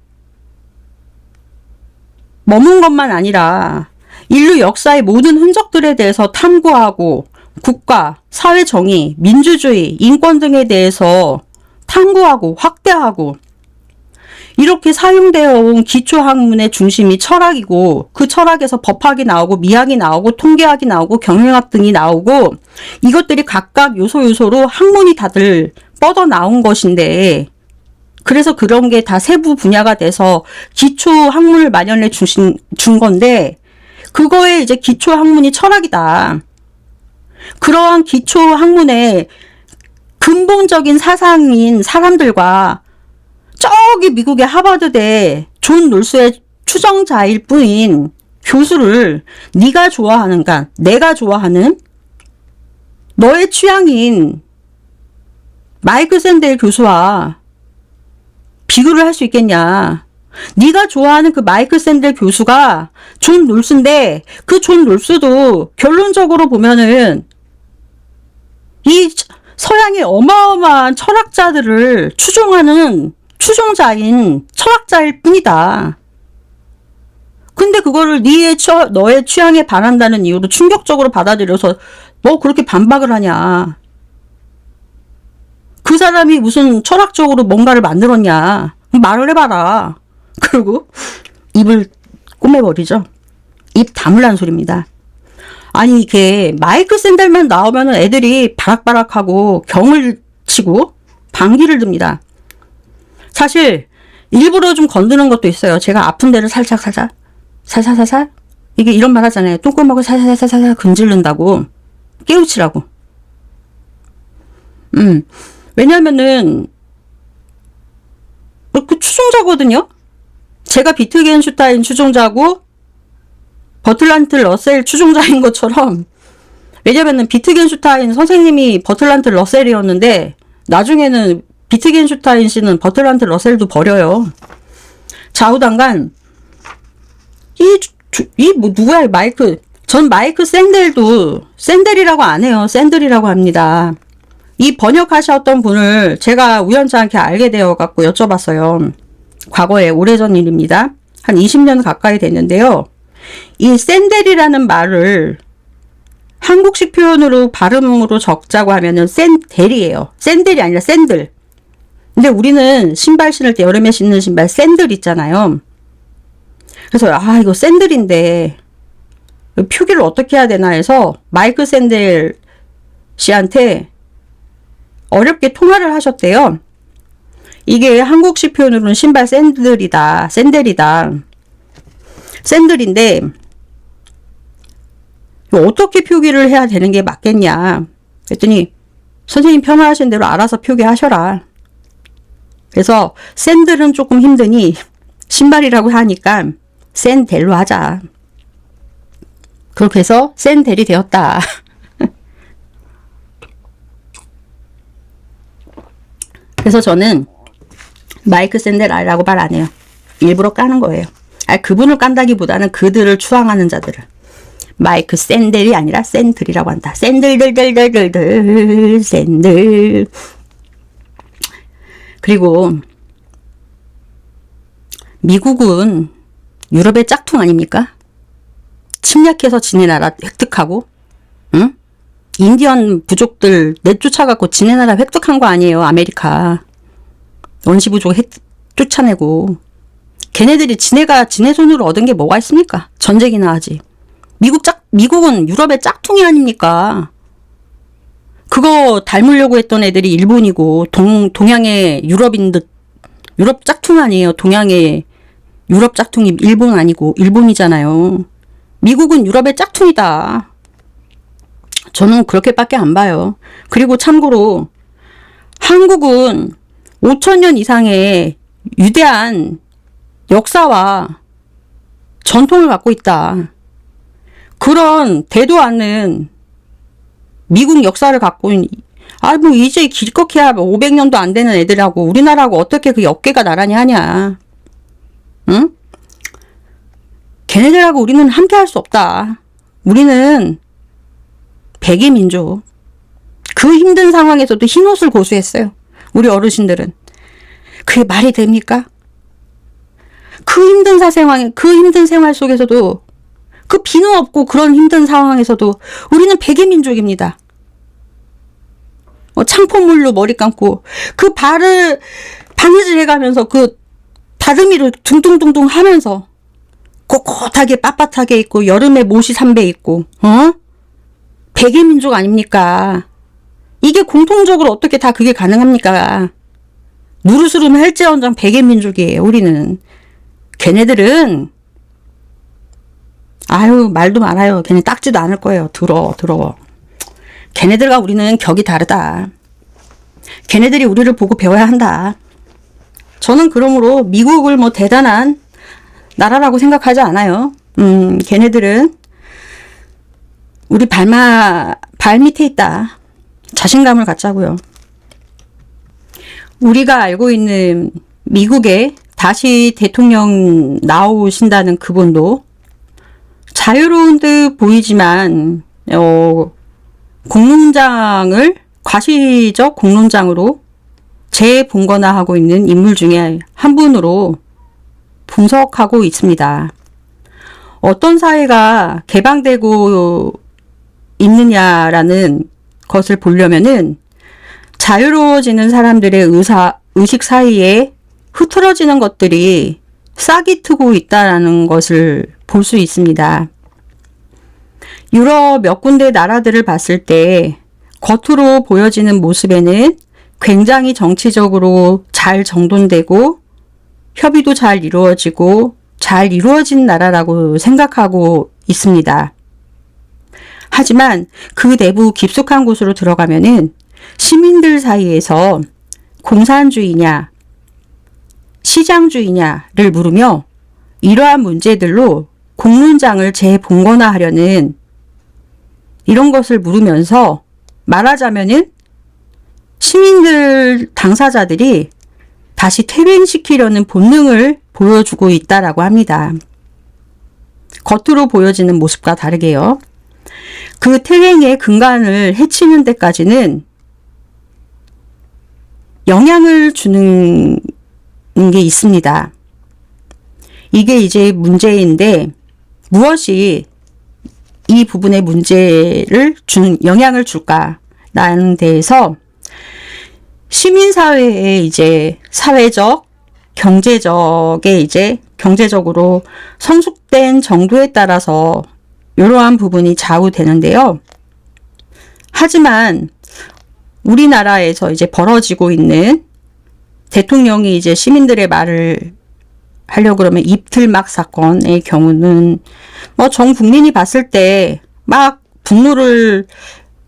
머문 것만 아니라 인류 역사의 모든 흔적들에 대해서 탐구하고 국가, 사회 정의, 민주주의, 인권 등에 대해서 탐구하고 확대하고, 이렇게 사용되어 온 기초학문의 중심이 철학이고, 그 철학에서 법학이 나오고 미학이 나오고 통계학이 나오고 경영학 등이 나오고, 이것들이 각각 요소요소로 학문이 다들 뻗어나온 것인데, 그래서 그런 게 다 세부 분야가 돼서 기초학문을 마련해 준 건데, 그거에 이제 기초학문이 철학이다. 그러한 기초학문의 근본적인 사상인 사람들과 저기 미국의 하버드대 존 롤스의 추정자일 뿐인 교수를 네가 좋아하는가, 내가 좋아하는 너의 취향인 마이클 샌델 교수와 비교를 할 수 있겠냐. 네가 좋아하는 그 마이클 샌델 교수가 존 롤스인데, 그 존 롤스도 결론적으로 보면은 이 서양의 어마어마한 철학자들을 추종하는 추종자인 철학자일 뿐이다. 근데 그거를 너의 취향에 반한다는 이유로 충격적으로 받아들여서 뭐 그렇게 반박을 하냐. 그 사람이 무슨 철학적으로 뭔가를 만들었냐. 말을 해봐라. 그리고 입을 꼬매버리죠. 입 다물라는 소리입니다. 아니, 이게 마이클 샌델만 나오면은 애들이 바락바락하고 경을 치고 방귀를 듭니다. 사실 일부러 좀 건드는 것도 있어요. 제가 아픈 데를 살살 이게 이런 말 하잖아요. 똥구멍을 살살 금질른다고, 깨우치라고. 왜냐면은 그 추종자거든요. 제가 비트겐슈타인 추종자고 버틀란트 러셀 추종자인 것처럼, 왜냐면은 비트겐슈타인 선생님이 버틀란트 러셀이었는데 나중에는 비트겐슈타인 씨는 버틀란트 러셀도 버려요. 좌우당간 누구야, 전 마이클 샌델도 샌델이라고 안 해요. 샌들이라고 합니다. 이 번역하셨던 분을 제가 우연찮게 알게 되어 갖고 여쭤봤어요. 과거에 오래전 일입니다. 한 20년 가까이 됐는데요. 이 샌델이라는 말을 한국식 표현으로 발음으로 적자고 하면은 샌델이에요. 샌델이 아니라 샌들. 근데 우리는 신발 신을 때, 여름에 신는 신발 샌들 있잖아요. 그래서 이거 샌들인데 표기를 어떻게 해야 되나 해서 마이클 샌델 씨한테 어렵게 통화를 하셨대요. 이게 한국식 표현으로는 신발 샌들이다. 샌들인데 어떻게 표기를 해야 되는 게 맞겠냐. 그랬더니 선생님 편하신 대로 알아서 표기하셔라. 그래서 샌들은 조금 힘드니 신발이라고 하니까 샌델로 하자. 그렇게 해서 샌델이 되었다. 그래서 저는 마이클 샌델이라고 말 안 해요. 일부러 까는 거예요. 그분을 깐다기보다는 그들을 추앙하는 자들을. 마이클 샌델이 아니라 샌들이라고 한다. 샌들. 그리고 미국은 유럽의 짝퉁 아닙니까? 침략해서 지네 나라 획득하고, 응? 인디언 부족들 내쫓아갖고 지네 나라 획득한 거 아니에요, 아메리카. 원시 부족 쫓아내고. 걔네들이 지네 손으로 얻은 게 뭐가 있습니까? 전쟁이나 하지. 미국은 유럽의 짝퉁이 아닙니까? 그거 닮으려고 했던 애들이 일본이고 동양의 유럽 짝퉁 아니에요. 동양의 유럽 짝퉁이 일본 아니고 일본이잖아요. 미국은 유럽의 짝퉁이다. 저는 그렇게밖에 안 봐요. 그리고 참고로 한국은 5,000년 이상의 위대한 역사와 전통을 갖고 있다. 그런 대도 않는 미국 역사를 갖고 뭐 이제 길컥해야 500년도 안 되는 애들하고 우리나라하고 어떻게 그 어깨가 나란히 하냐. 응? 걔네들하고 우리는 함께 할 수 없다. 우리는 백의 민족. 그 힘든 상황에서도 흰옷을 고수했어요. 우리 어르신들은. 그게 말이 됩니까? 그 힘든 그 힘든 생활 속에서도, 그 비는 없고 그런 힘든 상황에서도 우리는 백의 민족입니다. 창포물로 머리 감고 그 바느질 해가면서 그 다듬이를 둥둥둥둥 하면서 꼿꼿하게 빳빳하게 있고 여름에 모시 삼배 있고 백의 민족 아닙니까? 이게 공통적으로 어떻게 다 그게 가능합니까? 누르스름 할지언정 백의 민족이에요. 우리는. 걔네들은 아유 말도 말아요. 걔네 닦지도 않을 거예요. 더러워. 걔네들과 우리는 격이 다르다. 걔네들이 우리를 보고 배워야 한다. 저는 그러므로 미국을 뭐 대단한 나라라고 생각하지 않아요. 걔네들은 우리 발 밑에 있다. 자신감을 갖자고요. 우리가 알고 있는 미국에 다시 대통령 나오신다는 그분도 자유로운 듯 보이지만 공론장을 과시적 공론장으로 재봉건화하고 있는 인물 중에 한 분으로 분석하고 있습니다. 어떤 사회가 개방되고 있느냐라는 것을 보려면은 자유로워지는 사람들의 의식 사이에 흐트러지는 것들이 싹이 트고 있다라는 것을 볼 수 있습니다. 유럽 몇 군데 나라들을 봤을 때 겉으로 보여지는 모습에는 굉장히 정치적으로 잘 정돈되고 협의도 잘 이루어지고 잘 이루어진 나라라고 생각하고 있습니다. 하지만 그 내부 깊숙한 곳으로 들어가면은 시민들 사이에서 공산주의냐 시장주의냐를 물으며 이러한 문제들로 공론장을 재봉건화하려는 이런 것을 물으면서 말하자면은 시민들 당사자들이 다시 퇴행시키려는 본능을 보여주고 있다라고 합니다. 겉으로 보여지는 모습과 다르게요. 그 퇴행의 근간을 해치는 데까지는 영향을 주는 게 있습니다. 이게 이제 문제인데 무엇이 이 부분의 문제를 영향을 줄까라는 데에서 시민사회의 이제 사회적, 경제적으로 성숙된 정도에 따라서 이러한 부분이 좌우되는데요. 하지만 우리나라에서 이제 벌어지고 있는 대통령이 이제 시민들의 말을 하려고 그러면 입틀막 사건의 경우는 뭐 전 국민이 봤을 때 막 분노를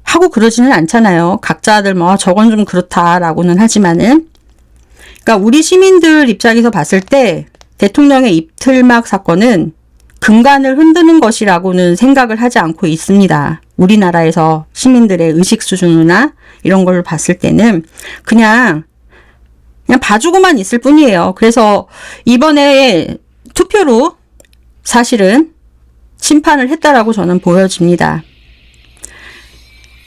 하고 그러지는 않잖아요. 각자들 뭐 저건 좀 그렇다라고는 하지만은 그러니까 우리 시민들 입장에서 봤을 때 대통령의 입틀막 사건은 근간을 흔드는 것이라고는 생각을 하지 않고 있습니다. 우리나라에서 시민들의 의식 수준이나 이런 걸 봤을 때는 그냥 봐주고만 있을 뿐이에요. 그래서 이번에 투표로 사실은 심판을 했다라고 저는 보여집니다.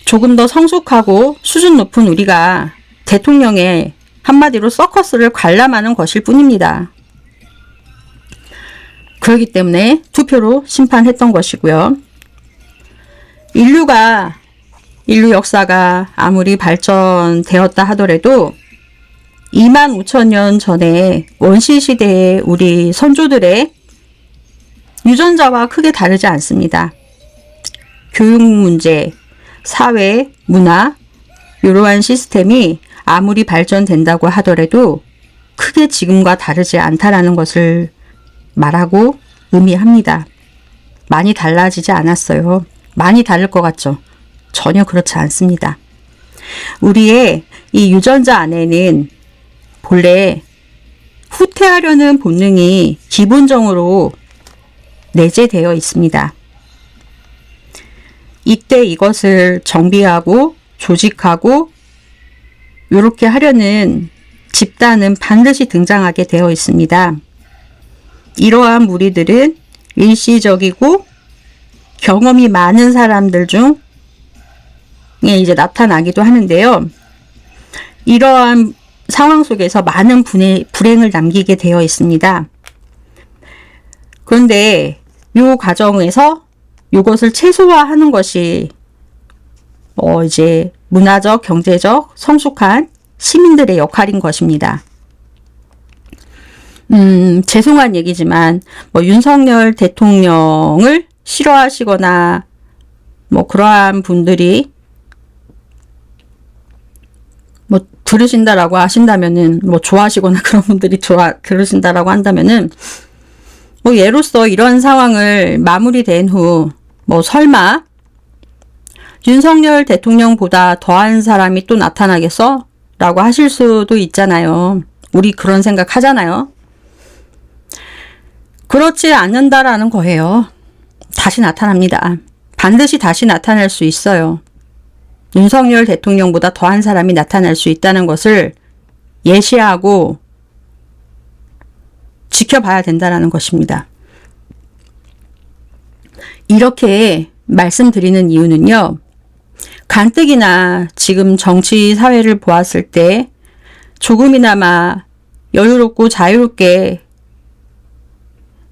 조금 더 성숙하고 수준 높은 우리가 대통령의 한마디로 서커스를 관람하는 것일 뿐입니다. 그렇기 때문에 투표로 심판했던 것이고요. 인류 역사가 아무리 발전되었다 하더라도 25,000년 전에 원시시대의 우리 선조들의 유전자와 크게 다르지 않습니다. 교육 문제, 사회, 문화, 이러한 시스템이 아무리 발전된다고 하더라도 크게 지금과 다르지 않다라는 것을 말하고 의미합니다. 많이 달라지지 않았어요. 많이 다를 것 같죠? 전혀 그렇지 않습니다. 우리의 이 유전자 안에는 본래 후퇴하려는 본능이 기본적으로 내재되어 있습니다. 이때 이것을 정비하고 조직하고 이렇게 하려는 집단은 반드시 등장하게 되어 있습니다. 이러한 무리들은 일시적이고 경험이 많은 사람들 중에 이제 나타나기도 하는데요. 이러한 상황 속에서 많은 불행을 남기게 되어 있습니다. 그런데 이 과정에서 이것을 최소화하는 것이 이제 문화적, 경제적, 성숙한 시민들의 역할인 것입니다. 죄송한 얘기지만 윤석열 대통령을 싫어하시거나 그러한 분들이 들으신다라고 하신다면은 좋아하시거나 그런 분들이 들으신다라고 한다면은 예로서 이런 상황을 마무리된 후 설마 윤석열 대통령보다 더한 사람이 또 나타나겠어? 라고 하실 수도 있잖아요. 우리 그런 생각 하잖아요. 그렇지 않는다라는 거예요. 다시 나타납니다. 반드시 다시 나타날 수 있어요. 윤석열 대통령보다 더한 사람이 나타날 수 있다는 것을 예시하고 지켜봐야 된다는 것입니다. 이렇게 말씀드리는 이유는요. 가뜩이나 지금 정치 사회를 보았을 때 조금이나마 여유롭고 자유롭게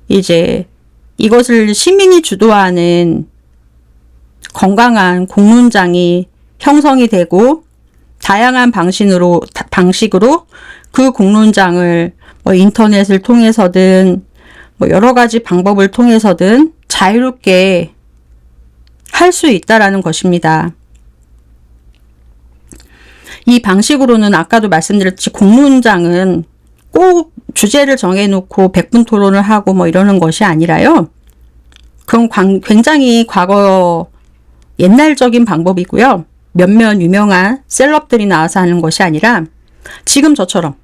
이제 이것을 시민이 주도하는 건강한 공론장이 형성이 되고 다양한 방식으로 그 공론장을 인터넷을 통해서든 여러 가지 방법을 통해서든 자유롭게 할 수 있다라는 것입니다. 이 방식으로는 아까도 말씀드렸듯이 공론장은 꼭 주제를 정해놓고 100분 토론을 하고 이러는 것이 아니라요. 그건 굉장히 과거 옛날적인 방법이고요. 몇몇 유명한 셀럽들이 나와서 하는 것이 아니라 지금 저처럼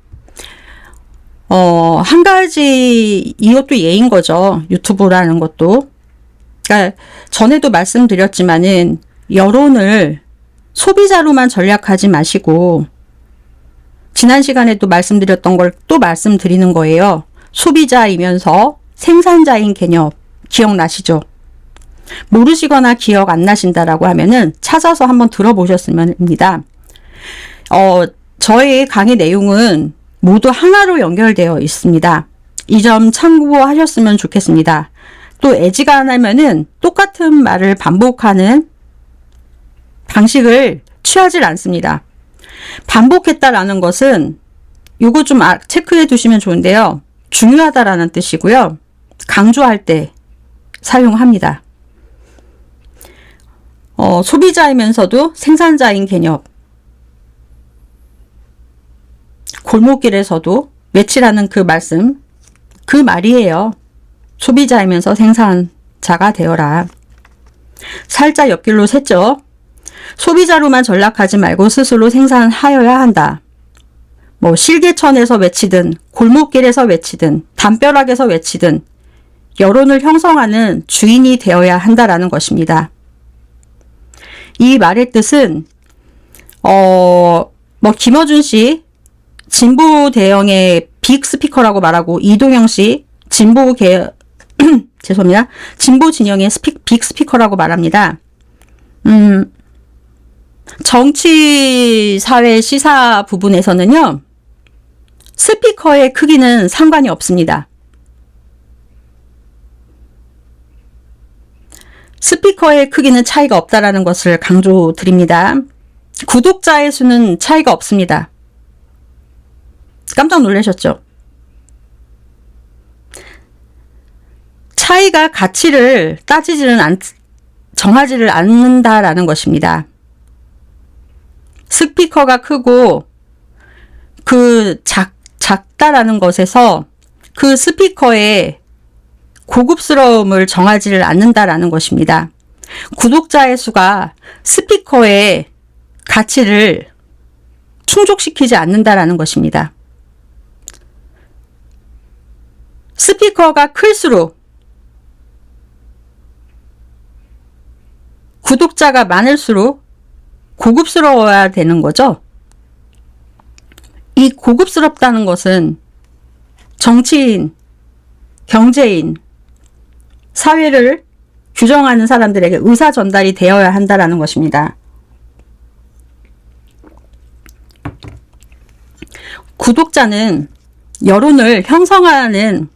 한 가지 이것도 예인 거죠. 유튜브라는 것도. 그러니까 전에도 말씀드렸지만은 여론을 소비자로만 전략하지 마시고 지난 시간에도 말씀드렸던 걸 또 말씀드리는 거예요. 소비자이면서 생산자인 개념 기억나시죠? 모르시거나 기억 안 나신다라고 하면은 찾아서 한번 들어보셨으면 합니다. 저의 강의 내용은 모두 하나로 연결되어 있습니다. 이 점 참고하셨으면 좋겠습니다. 또 애지간하면은 똑같은 말을 반복하는 방식을 취하질 않습니다. 반복했다라는 것은 요거 좀 체크해 두시면 좋은데요. 중요하다라는 뜻이고요. 강조할 때 사용합니다. 소비자이면서도 생산자인 개념. 골목길에서도 외치라는 그 말씀, 그 말이에요. 소비자이면서 생산자가 되어라. 살짝 옆길로 샜죠. 소비자로만 전락하지 말고 스스로 생산하여야 한다. 실개천에서 외치든 골목길에서 외치든 담벼락에서 외치든 여론을 형성하는 주인이 되어야 한다라는 것입니다. 이 말의 뜻은 김어준 씨 진보 대형의 빅 스피커라고 말하고 이동영 씨 죄송합니다. 진보 진영의 빅 스피커라고 말합니다. 정치, 사회, 시사 부분에서는요. 스피커의 크기는 상관이 없습니다. 스피커의 크기는 차이가 없다라는 것을 강조드립니다. 구독자의 수는 차이가 없습니다. 깜짝 놀라셨죠? 차이가 가치를 정하지를 않는다라는 것입니다. 스피커가 크고 그 작다라는 것에서 그 스피커의 고급스러움을 정하지를 않는다라는 것입니다. 구독자의 수가 스피커의 가치를 충족시키지 않는다라는 것입니다. 스피커가 클수록 구독자가 많을수록 고급스러워야 되는 거죠. 이 고급스럽다는 것은 정치인, 경제인, 사회를 규정하는 사람들에게 의사 전달이 되어야 한다라는 것입니다. 구독자는 여론을 형성하는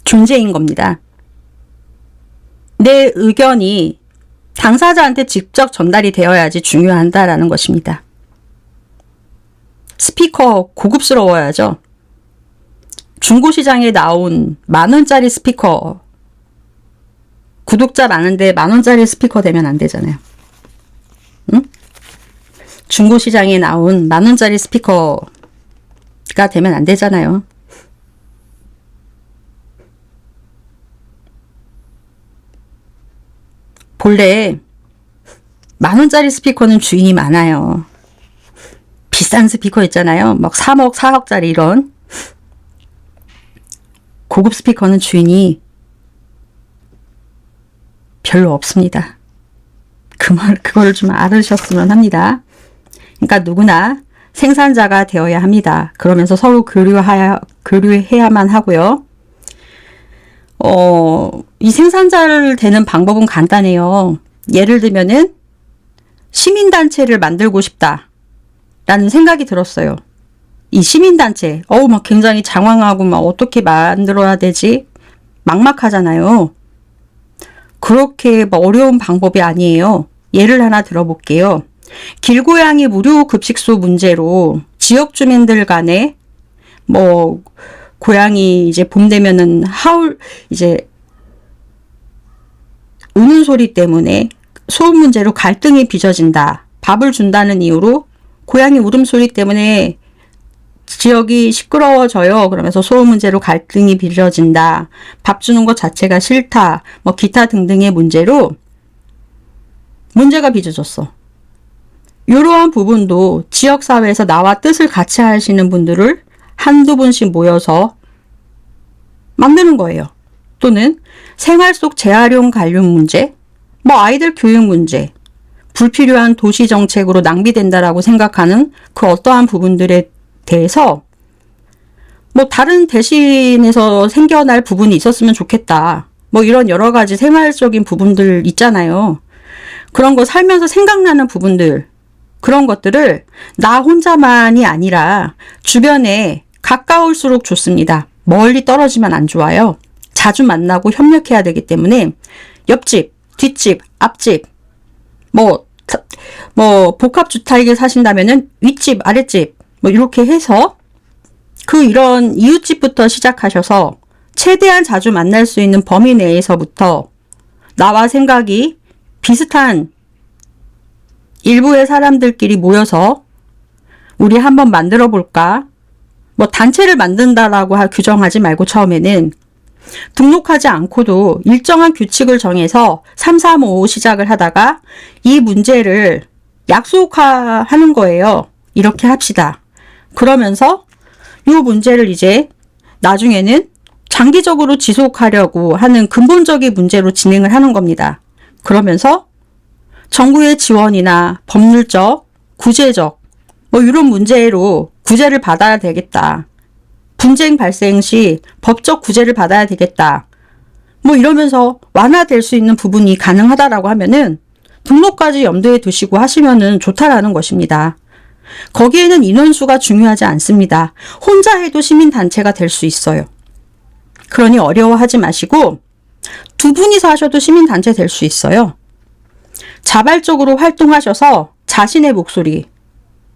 존재인 겁니다. 내 의견이 당사자한테 직접 전달이 되어야지 중요한다라는 것입니다. 스피커 고급스러워야죠. 중고시장에 나온 10,000원짜리 스피커, 구독자 많은데 10,000원짜리 스피커 되면 안 되잖아요. 응? 중고시장에 나온 10,000원짜리 스피커가 되면 안 되잖아요. 본래 10,000원짜리 스피커는 주인이 많아요. 비싼 스피커 있잖아요. 막 3억, 4억짜리 이런 고급 스피커는 주인이 별로 없습니다. 그걸 좀 알으셨으면 합니다. 그러니까 누구나 생산자가 되어야 합니다. 그러면서 서로 교류해야만 하고요. 이 생산자를 되는 방법은 간단해요. 예를 들면은 시민단체를 만들고 싶다라는 생각이 들었어요. 이 시민단체, 막 굉장히 장황하고 막 어떻게 만들어야 되지? 막막하잖아요. 그렇게 어려운 방법이 아니에요. 예를 하나 들어볼게요. 길고양이 무료급식소 문제로 지역 주민들 간에 고양이 이제 봄 되면은 우는 소리 때문에 소음 문제로 갈등이 빚어진다. 밥을 준다는 이유로 고양이 울음소리 때문에 지역이 시끄러워져요. 그러면서 소음 문제로 갈등이 빚어진다. 밥 주는 것 자체가 싫다. 기타 등등의 문제로 문제가 빚어졌어. 이러한 부분도 지역사회에서 나와 뜻을 같이 하시는 분들을 한두 분씩 모여서 만드는 거예요. 또는 생활 속 재활용 관련 문제, 아이들 교육 문제, 불필요한 도시 정책으로 낭비된다라고 생각하는 그 어떠한 부분들에 대해서 다른 대신에서 생겨날 부분이 있었으면 좋겠다. 이런 여러 가지 생활적인 부분들 있잖아요. 그런 거 살면서 생각나는 부분들, 그런 것들을 나 혼자만이 아니라 주변에 가까울수록 좋습니다. 멀리 떨어지면 안 좋아요. 자주 만나고 협력해야 되기 때문에 옆집, 뒷집, 앞집, 복합주택에 사신다면은 윗집, 아랫집, 이렇게 해서 이런 이웃집부터 시작하셔서 최대한 자주 만날 수 있는 범위 내에서부터 나와 생각이 비슷한 일부의 사람들끼리 모여서 우리 한번 만들어 볼까? 단체를 만든다라고 규정하지 말고 처음에는 등록하지 않고도 일정한 규칙을 정해서 3, 4, 5 시작을 하다가 이 문제를 약속화하는 거예요. 이렇게 합시다. 그러면서 이 문제를 이제 나중에는 장기적으로 지속하려고 하는 근본적인 문제로 진행을 하는 겁니다. 그러면서 정부의 지원이나 법률적, 구제적 이런 문제로 구제를 받아야 되겠다. 분쟁 발생 시 법적 구제를 받아야 되겠다. 이러면서 완화될 수 있는 부분이 가능하다라고 하면은 등록까지 염두에 두시고 하시면은 좋다라는 것입니다. 거기에는 인원수가 중요하지 않습니다. 혼자 해도 시민단체가 될 수 있어요. 그러니 어려워하지 마시고 두 분이서 하셔도 시민단체 될 수 있어요. 자발적으로 활동하셔서 자신의 목소리,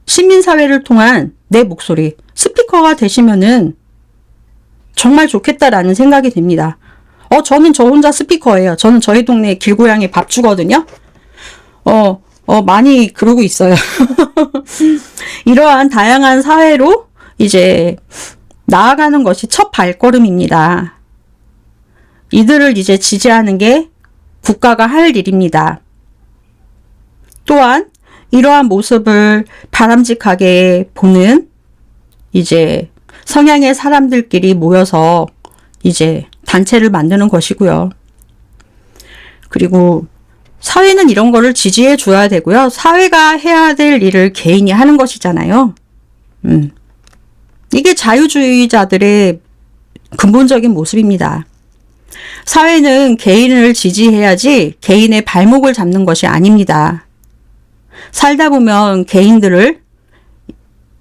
시민사회를 통한 내 목소리, 스피커가 되시면은 정말 좋겠다라는 생각이 듭니다. 저는 저 혼자 스피커예요. 저는 저희 동네에 길고양이 밥 주거든요. 많이 그러고 있어요. 이러한 다양한 사회로 이제 나아가는 것이 첫 발걸음입니다. 이들을 이제 지지하는 게 국가가 할 일입니다. 또한 이러한 모습을 바람직하게 보는 이제 성향의 사람들끼리 모여서 이제 단체를 만드는 것이고요. 그리고 사회는 이런 거를 지지해 줘야 되고요. 사회가 해야 될 일을 개인이 하는 것이잖아요. 이게 자유주의자들의 근본적인 모습입니다. 사회는 개인을 지지해야지 개인의 발목을 잡는 것이 아닙니다. 살다 보면 개인들을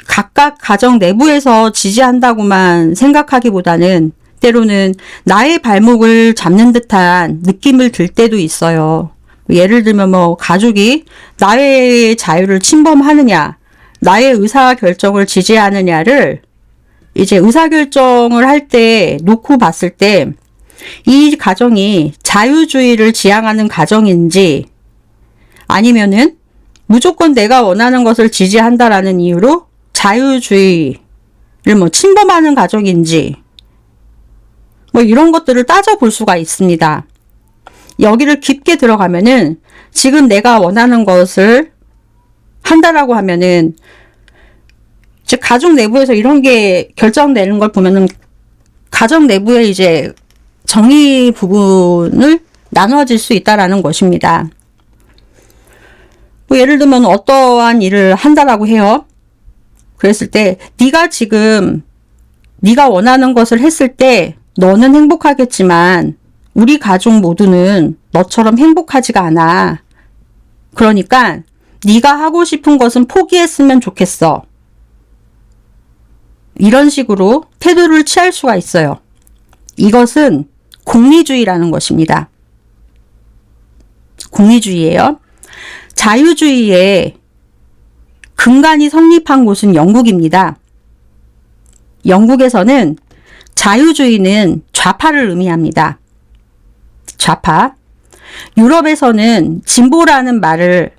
각각 가정 내부에서 지지한다고만 생각하기보다는 때로는 나의 발목을 잡는 듯한 느낌을 들 때도 있어요. 예를 들면 뭐 가족이 나의 자유를 침범하느냐, 나의 의사결정을 지지하느냐를 이제 의사결정을 할 때 놓고 봤을 때 이 가정이 자유주의를 지향하는 가정인지 아니면은 무조건 내가 원하는 것을 지지한다라는 이유로 자유주의를 뭐 침범하는 가정인지 뭐 이런 것들을 따져볼 수가 있습니다. 여기를 깊게 들어가면은 지금 내가 원하는 것을 한다라고 하면은 즉 가족 내부에서 이런 게 결정되는 걸 보면은 가정 내부에 이제 정의 부분을 나눠질 수 있다라는 것입니다. 뭐 예를 들면 어떠한 일을 한다라고 해요. 그랬을 때 네가 지금 네가 원하는 것을 했을 때 너는 행복하겠지만 우리 가족 모두는 너처럼 행복하지가 않아. 그러니까 네가 하고 싶은 것은 포기했으면 좋겠어. 이런 식으로 태도를 취할 수가 있어요. 이것은 공리주의라는 것입니다. 공리주의예요. 자유주의의 근간이 성립한 곳은 영국입니다. 영국에서는 자유주의는 좌파를 의미합니다. 좌파. 유럽에서는 진보라는 말을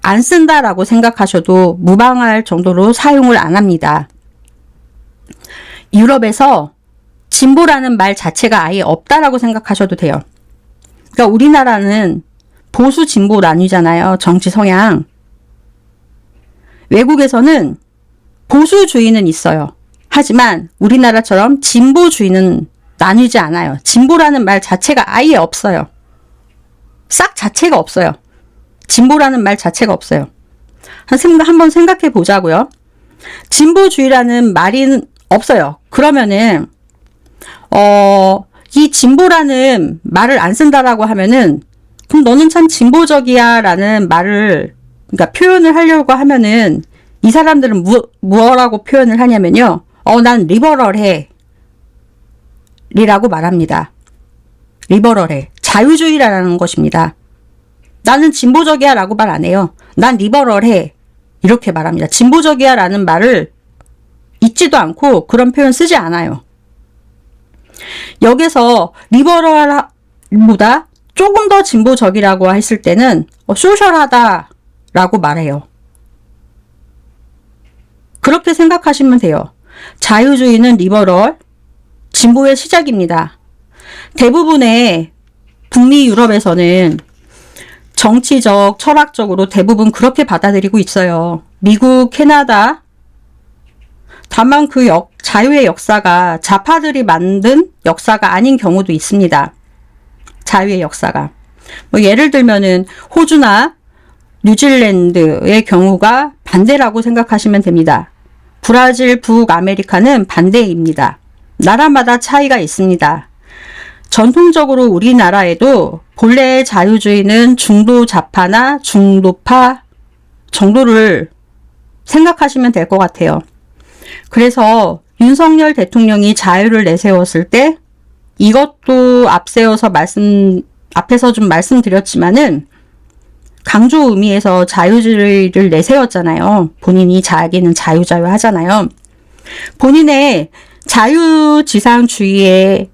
안 쓴다라고 생각하셔도 무방할 정도로 사용을 안 합니다. 유럽에서 진보라는 말 자체가 아예 없다라고 생각하셔도 돼요. 그러니까 우리나라는 보수 진보 나뉘잖아요. 정치 성향. 외국에서는 보수주의는 있어요. 하지만 우리나라처럼 진보주의는 나뉘지 않아요. 진보라는 말 자체가 아예 없어요. 싹 자체가 없어요. 진보라는 말 자체가 없어요. 한번 생각해 보자고요. 진보주의라는 말이 없어요. 그러면은 이 진보라는 말을 안 쓴다라고 하면은 그럼 너는 참 진보적이야 라는 말을 그러니까 표현을 하려고 하면은 이 사람들은 뭐라고 표현을 하냐면요. 난 리버럴해 리라고 말합니다. 리버럴해. 자유주의라는 것입니다. 나는 진보적이야 라고 말 안 해요. 난 리버럴해. 이렇게 말합니다. 진보적이야 라는 말을 잊지도 않고 그런 표현 쓰지 않아요. 여기서 리버럴보다 조금 더 진보적이라고 했을 때는 소셜하다 라고 말해요. 그렇게 생각하시면 돼요. 자유주의는 리버럴, 진보의 시작입니다. 대부분의 북미 유럽에서는 정치적, 철학적으로 대부분 그렇게 받아들이고 있어요. 미국, 캐나다. 다만 그 자유의 역사가 좌파들이 만든 역사가 아닌 경우도 있습니다. 자유의 역사가. 뭐 예를 들면은 호주나 뉴질랜드의 경우가 반대라고 생각하시면 됩니다. 브라질, 북아메리카는 반대입니다. 나라마다 차이가 있습니다. 전통적으로 우리나라에도 본래의 자유주의는 중도 좌파나 중도파 정도를 생각하시면 될 것 같아요. 그래서 윤석열 대통령이 자유를 내세웠을 때 이것도 앞에서 좀 말씀드렸지만은 강조 의미에서 자유주의를 내세웠잖아요. 본인이 자기는 자유자유 하잖아요. 본인의 자유지상주의에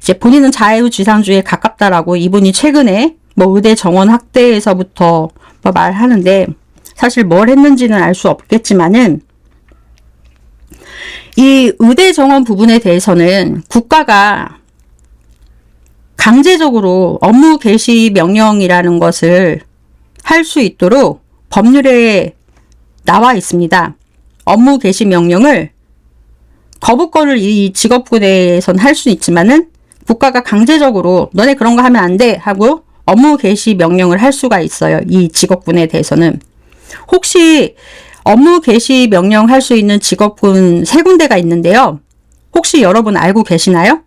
이제 본인은 자유지상주의에 가깝다라고 이분이 최근에 뭐 의대 정원 학대에서부터 뭐 말하는데 사실 뭘 했는지는 알 수 없겠지만은 이 의대 정원 부분에 대해서는 국가가 강제적으로 업무 개시 명령이라는 것을 할 수 있도록 법률에 나와 있습니다. 업무 개시 명령을 거부권을 이 직업군에선 할 수 있지만은 국가가 강제적으로 너네 그런 거 하면 안 돼 하고 업무 개시 명령을 할 수가 있어요. 이 직업군에 대해서는. 혹시 업무 개시 명령 할 수 있는 직업군 3군데가 있는데요. 혹시 여러분 알고 계시나요?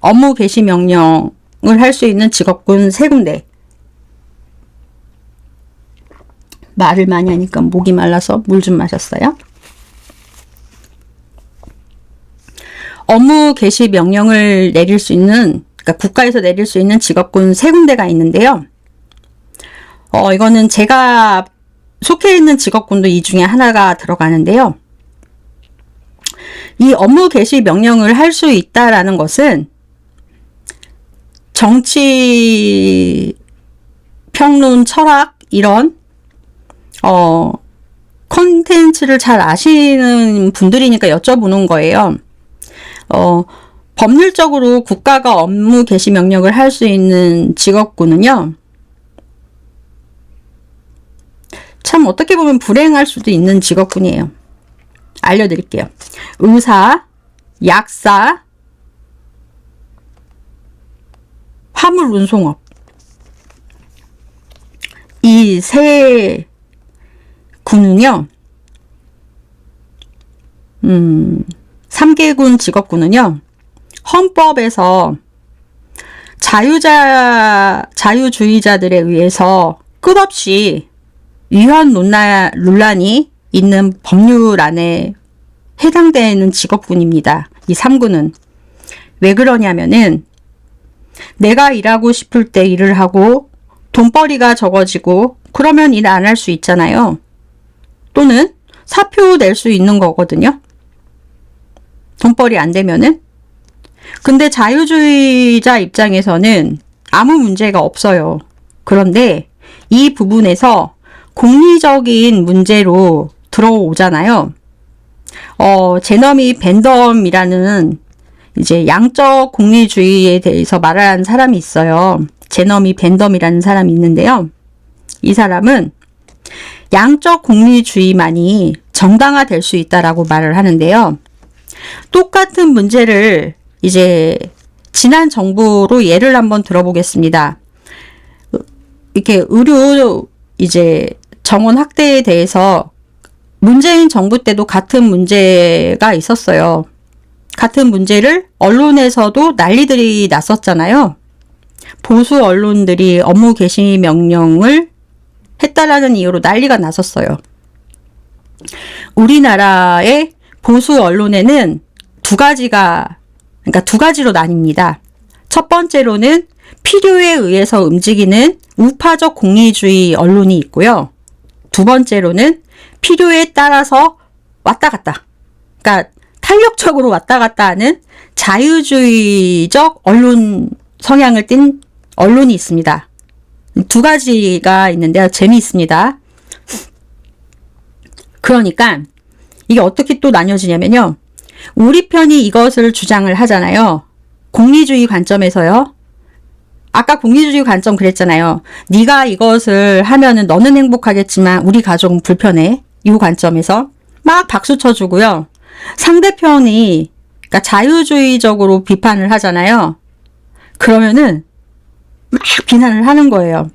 업무 개시 명령을 할 수 있는 직업군 3군데. 말을 많이 하니까 목이 말라서 물 좀 마셨어요. 업무 개시 명령을 내릴 수 있는, 그러니까 국가에서 내릴 수 있는 직업군 3군데가 있는데요. 이거는 제가 속해 있는 직업군도 이 중에 하나가 들어가는데요. 이 업무 개시 명령을 할 수 있다라는 것은 정치, 평론, 철학 이런 콘텐츠를 잘 아시는 분들이니까 여쭤보는 거예요. 법률적으로 국가가 업무 개시 명령을 할 수 있는 직업군은요. 참 어떻게 보면 불행할 수도 있는 직업군이에요. 알려드릴게요. 의사, 약사, 화물 운송업. 이 3 군은요. 3개군 직업군은요. 헌법에서 자유주의자들에 의해서 끝없이 위헌 논란이 있는 법률안에 해당되는 직업군입니다. 이 3군은. 왜 그러냐면은 내가 일하고 싶을 때 일을 하고 돈벌이가 적어지고 그러면 일 안 할 수 있잖아요. 또는 사표 낼 수 있는 거거든요. 돈벌이 안 되면은. 근데 자유주의자 입장에서는 아무 문제가 없어요. 그런데 이 부분에서 공리적인 문제로 들어오잖아요. 제너미 벤덤이라는 이제 양적 공리주의에 대해서 말한 사람이 있어요. 제너미 벤덤이라는 사람이 있는데요. 이 사람은 양적 공리주의만이 정당화될 수 있다라고 말을 하는데요. 똑같은 문제를 이제 지난 정부로 예를 한번 들어보겠습니다. 이렇게 의료 이제 정원 확대에 대해서 문재인 정부 때도 같은 문제가 있었어요. 같은 문제를 언론에서도 난리들이 났었잖아요. 보수 언론들이 업무 개시 명령을 했다라는 이유로 난리가 났었어요. 우리나라의 보수 언론에는 두 가지로 나뉩니다. 첫 번째로는 필요에 의해서 움직이는 우파적 공리주의 언론이 있고요. 두 번째로는 필요에 따라서 왔다 갔다. 그러니까 탄력적으로 왔다 갔다 하는 자유주의적 언론 성향을 띤 언론이 있습니다. 두 가지가 있는데요. 재미있습니다. 그러니까 이게 어떻게 또 나뉘어지냐면요. 우리 편이 이것을 주장을 하잖아요. 공리주의 관점에서요. 아까 공리주의 관점 그랬잖아요. 네가 이것을 하면은 너는 행복하겠지만 우리 가족은 불편해. 이 관점에서 막 박수 쳐주고요. 상대편이 그러니까 자유주의적으로 비판을 하잖아요. 그러면은 막 비난을 하는 거예요.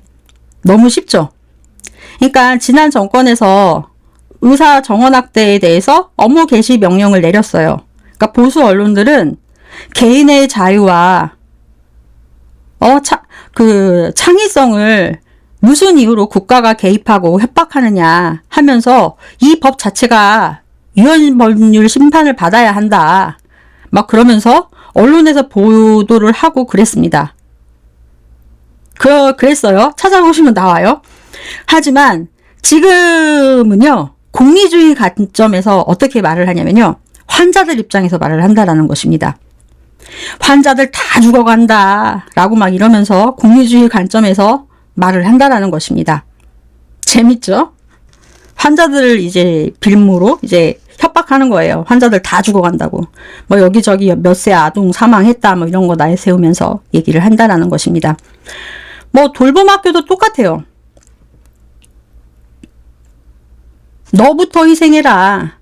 너무 쉽죠? 그러니까 지난 정권에서 의사 정원학대에 대해서 업무 개시 명령을 내렸어요. 그러니까 보수 언론들은 개인의 자유와 창의성을 무슨 이유로 국가가 개입하고 협박하느냐 하면서 이 법 자체가 위헌법률 심판을 받아야 한다. 막 그러면서 언론에서 보도를 하고 그랬습니다. 그랬어요. 찾아보시면 나와요. 하지만 지금은요. 공리주의 관점에서 어떻게 말을 하냐면요. 환자들 입장에서 말을 한다라는 것입니다. 환자들 다 죽어간다 라고 막 이러면서 공리주의 관점에서 말을 한다라는 것입니다. 재밌죠? 환자들을 이제 빌무로 이제 협박하는 거예요. 환자들 다 죽어간다고. 뭐 여기저기 몇 세 아동 사망했다 뭐 이런 거 내세우면서 얘기를 한다라는 것입니다. 뭐 돌봄학교도 똑같아요. 너부터 희생해라.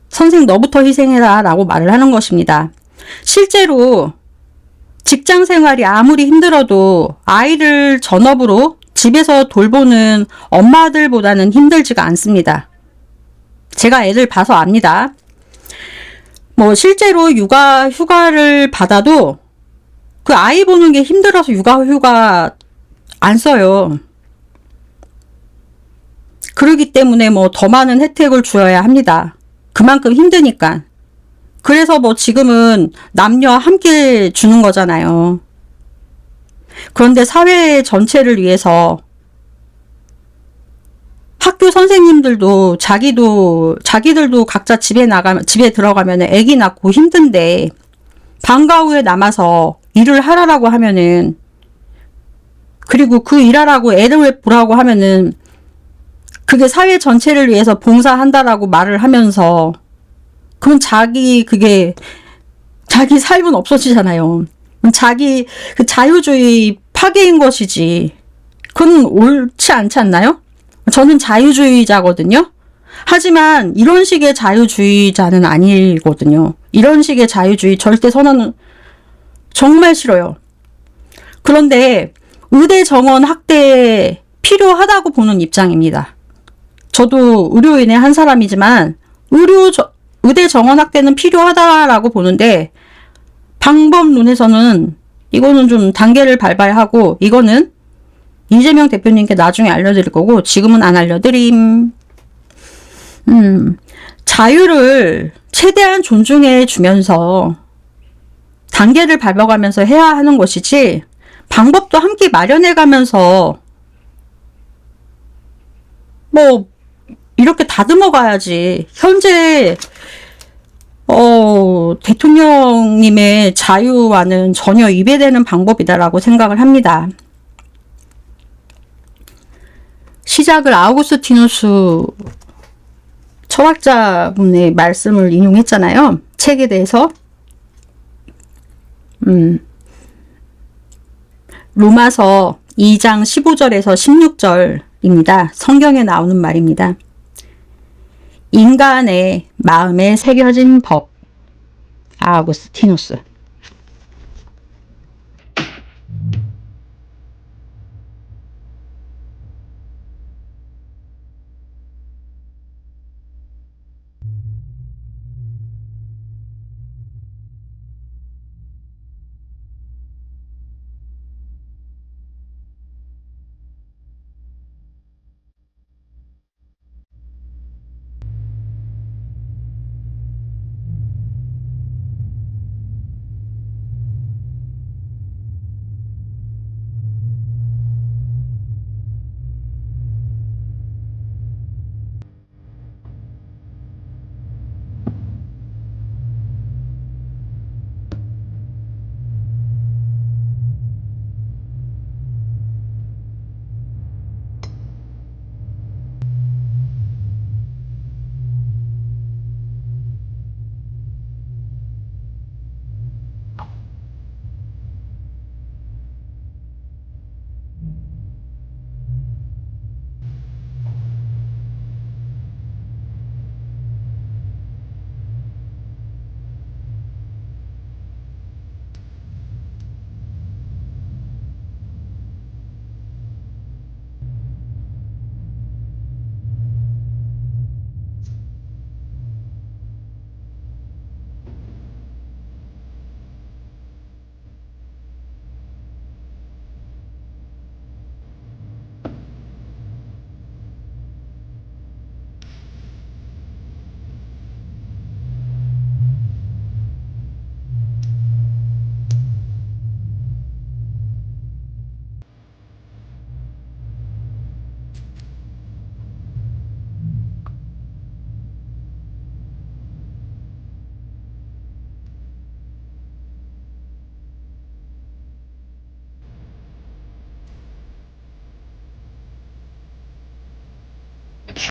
선생 너부터 희생해라 라고 말을 하는 것입니다. 실제로 직장 생활이 아무리 힘들어도 아이를 전업으로 집에서 돌보는 엄마들보다는 힘들지가 않습니다. 제가 애들 봐서 압니다. 뭐 실제로 육아 휴가를 받아도 그 아이 보는 게 힘들어서 육아 휴가 안 써요. 그러기 때문에 뭐 더 많은 혜택을 주어야 합니다. 그만큼 힘드니까. 그래서 뭐 지금은 남녀 함께 주는 거잖아요. 그런데 사회 전체를 위해서 학교 선생님들도 자기들도 각자 집에 들어가면 애기 낳고 힘든데 방과 후에 남아서 일을 하라고 하면은, 그리고 그 일하라고 애를 보라고 하면은 그게 사회 전체를 위해서 봉사한다라고 말을 하면서, 그건 자기 삶은 없어지잖아요. 자기 그 자유주의 파괴인 것이지. 그건 옳지 않지 않나요? 저는 자유주의자거든요. 하지만 이런 식의 자유주의자는 아니거든요. 이런 식의 자유주의 절대 선언은 정말 싫어요. 그런데 의대 정원 확대 필요하다고 보는 입장입니다. 저도 의료인의 한 사람이지만 의대 정원 확대는 필요하다라고 보는데, 방법론에서는 이거는 좀 단계를 밟아야 하고, 이거는 이재명 대표님께 나중에 알려드릴 거고 지금은 안 알려드림. 자유를 최대한 존중해 주면서 단계를 밟아가면서 해야 하는 것이지, 방법도 함께 마련해 가면서 뭐 이렇게 다듬어 가야지. 현재 대통령님의 자유와는 전혀 위배되는 방법이다라고 생각을 합니다. 시작을 아우구스티누스 철학자분의 말씀을 인용했잖아요. 책에 대해서. 로마서 2장 15절에서 16절입니다. 성경에 나오는 말입니다. 인간의 마음에 새겨진 법. 아우구스티누스.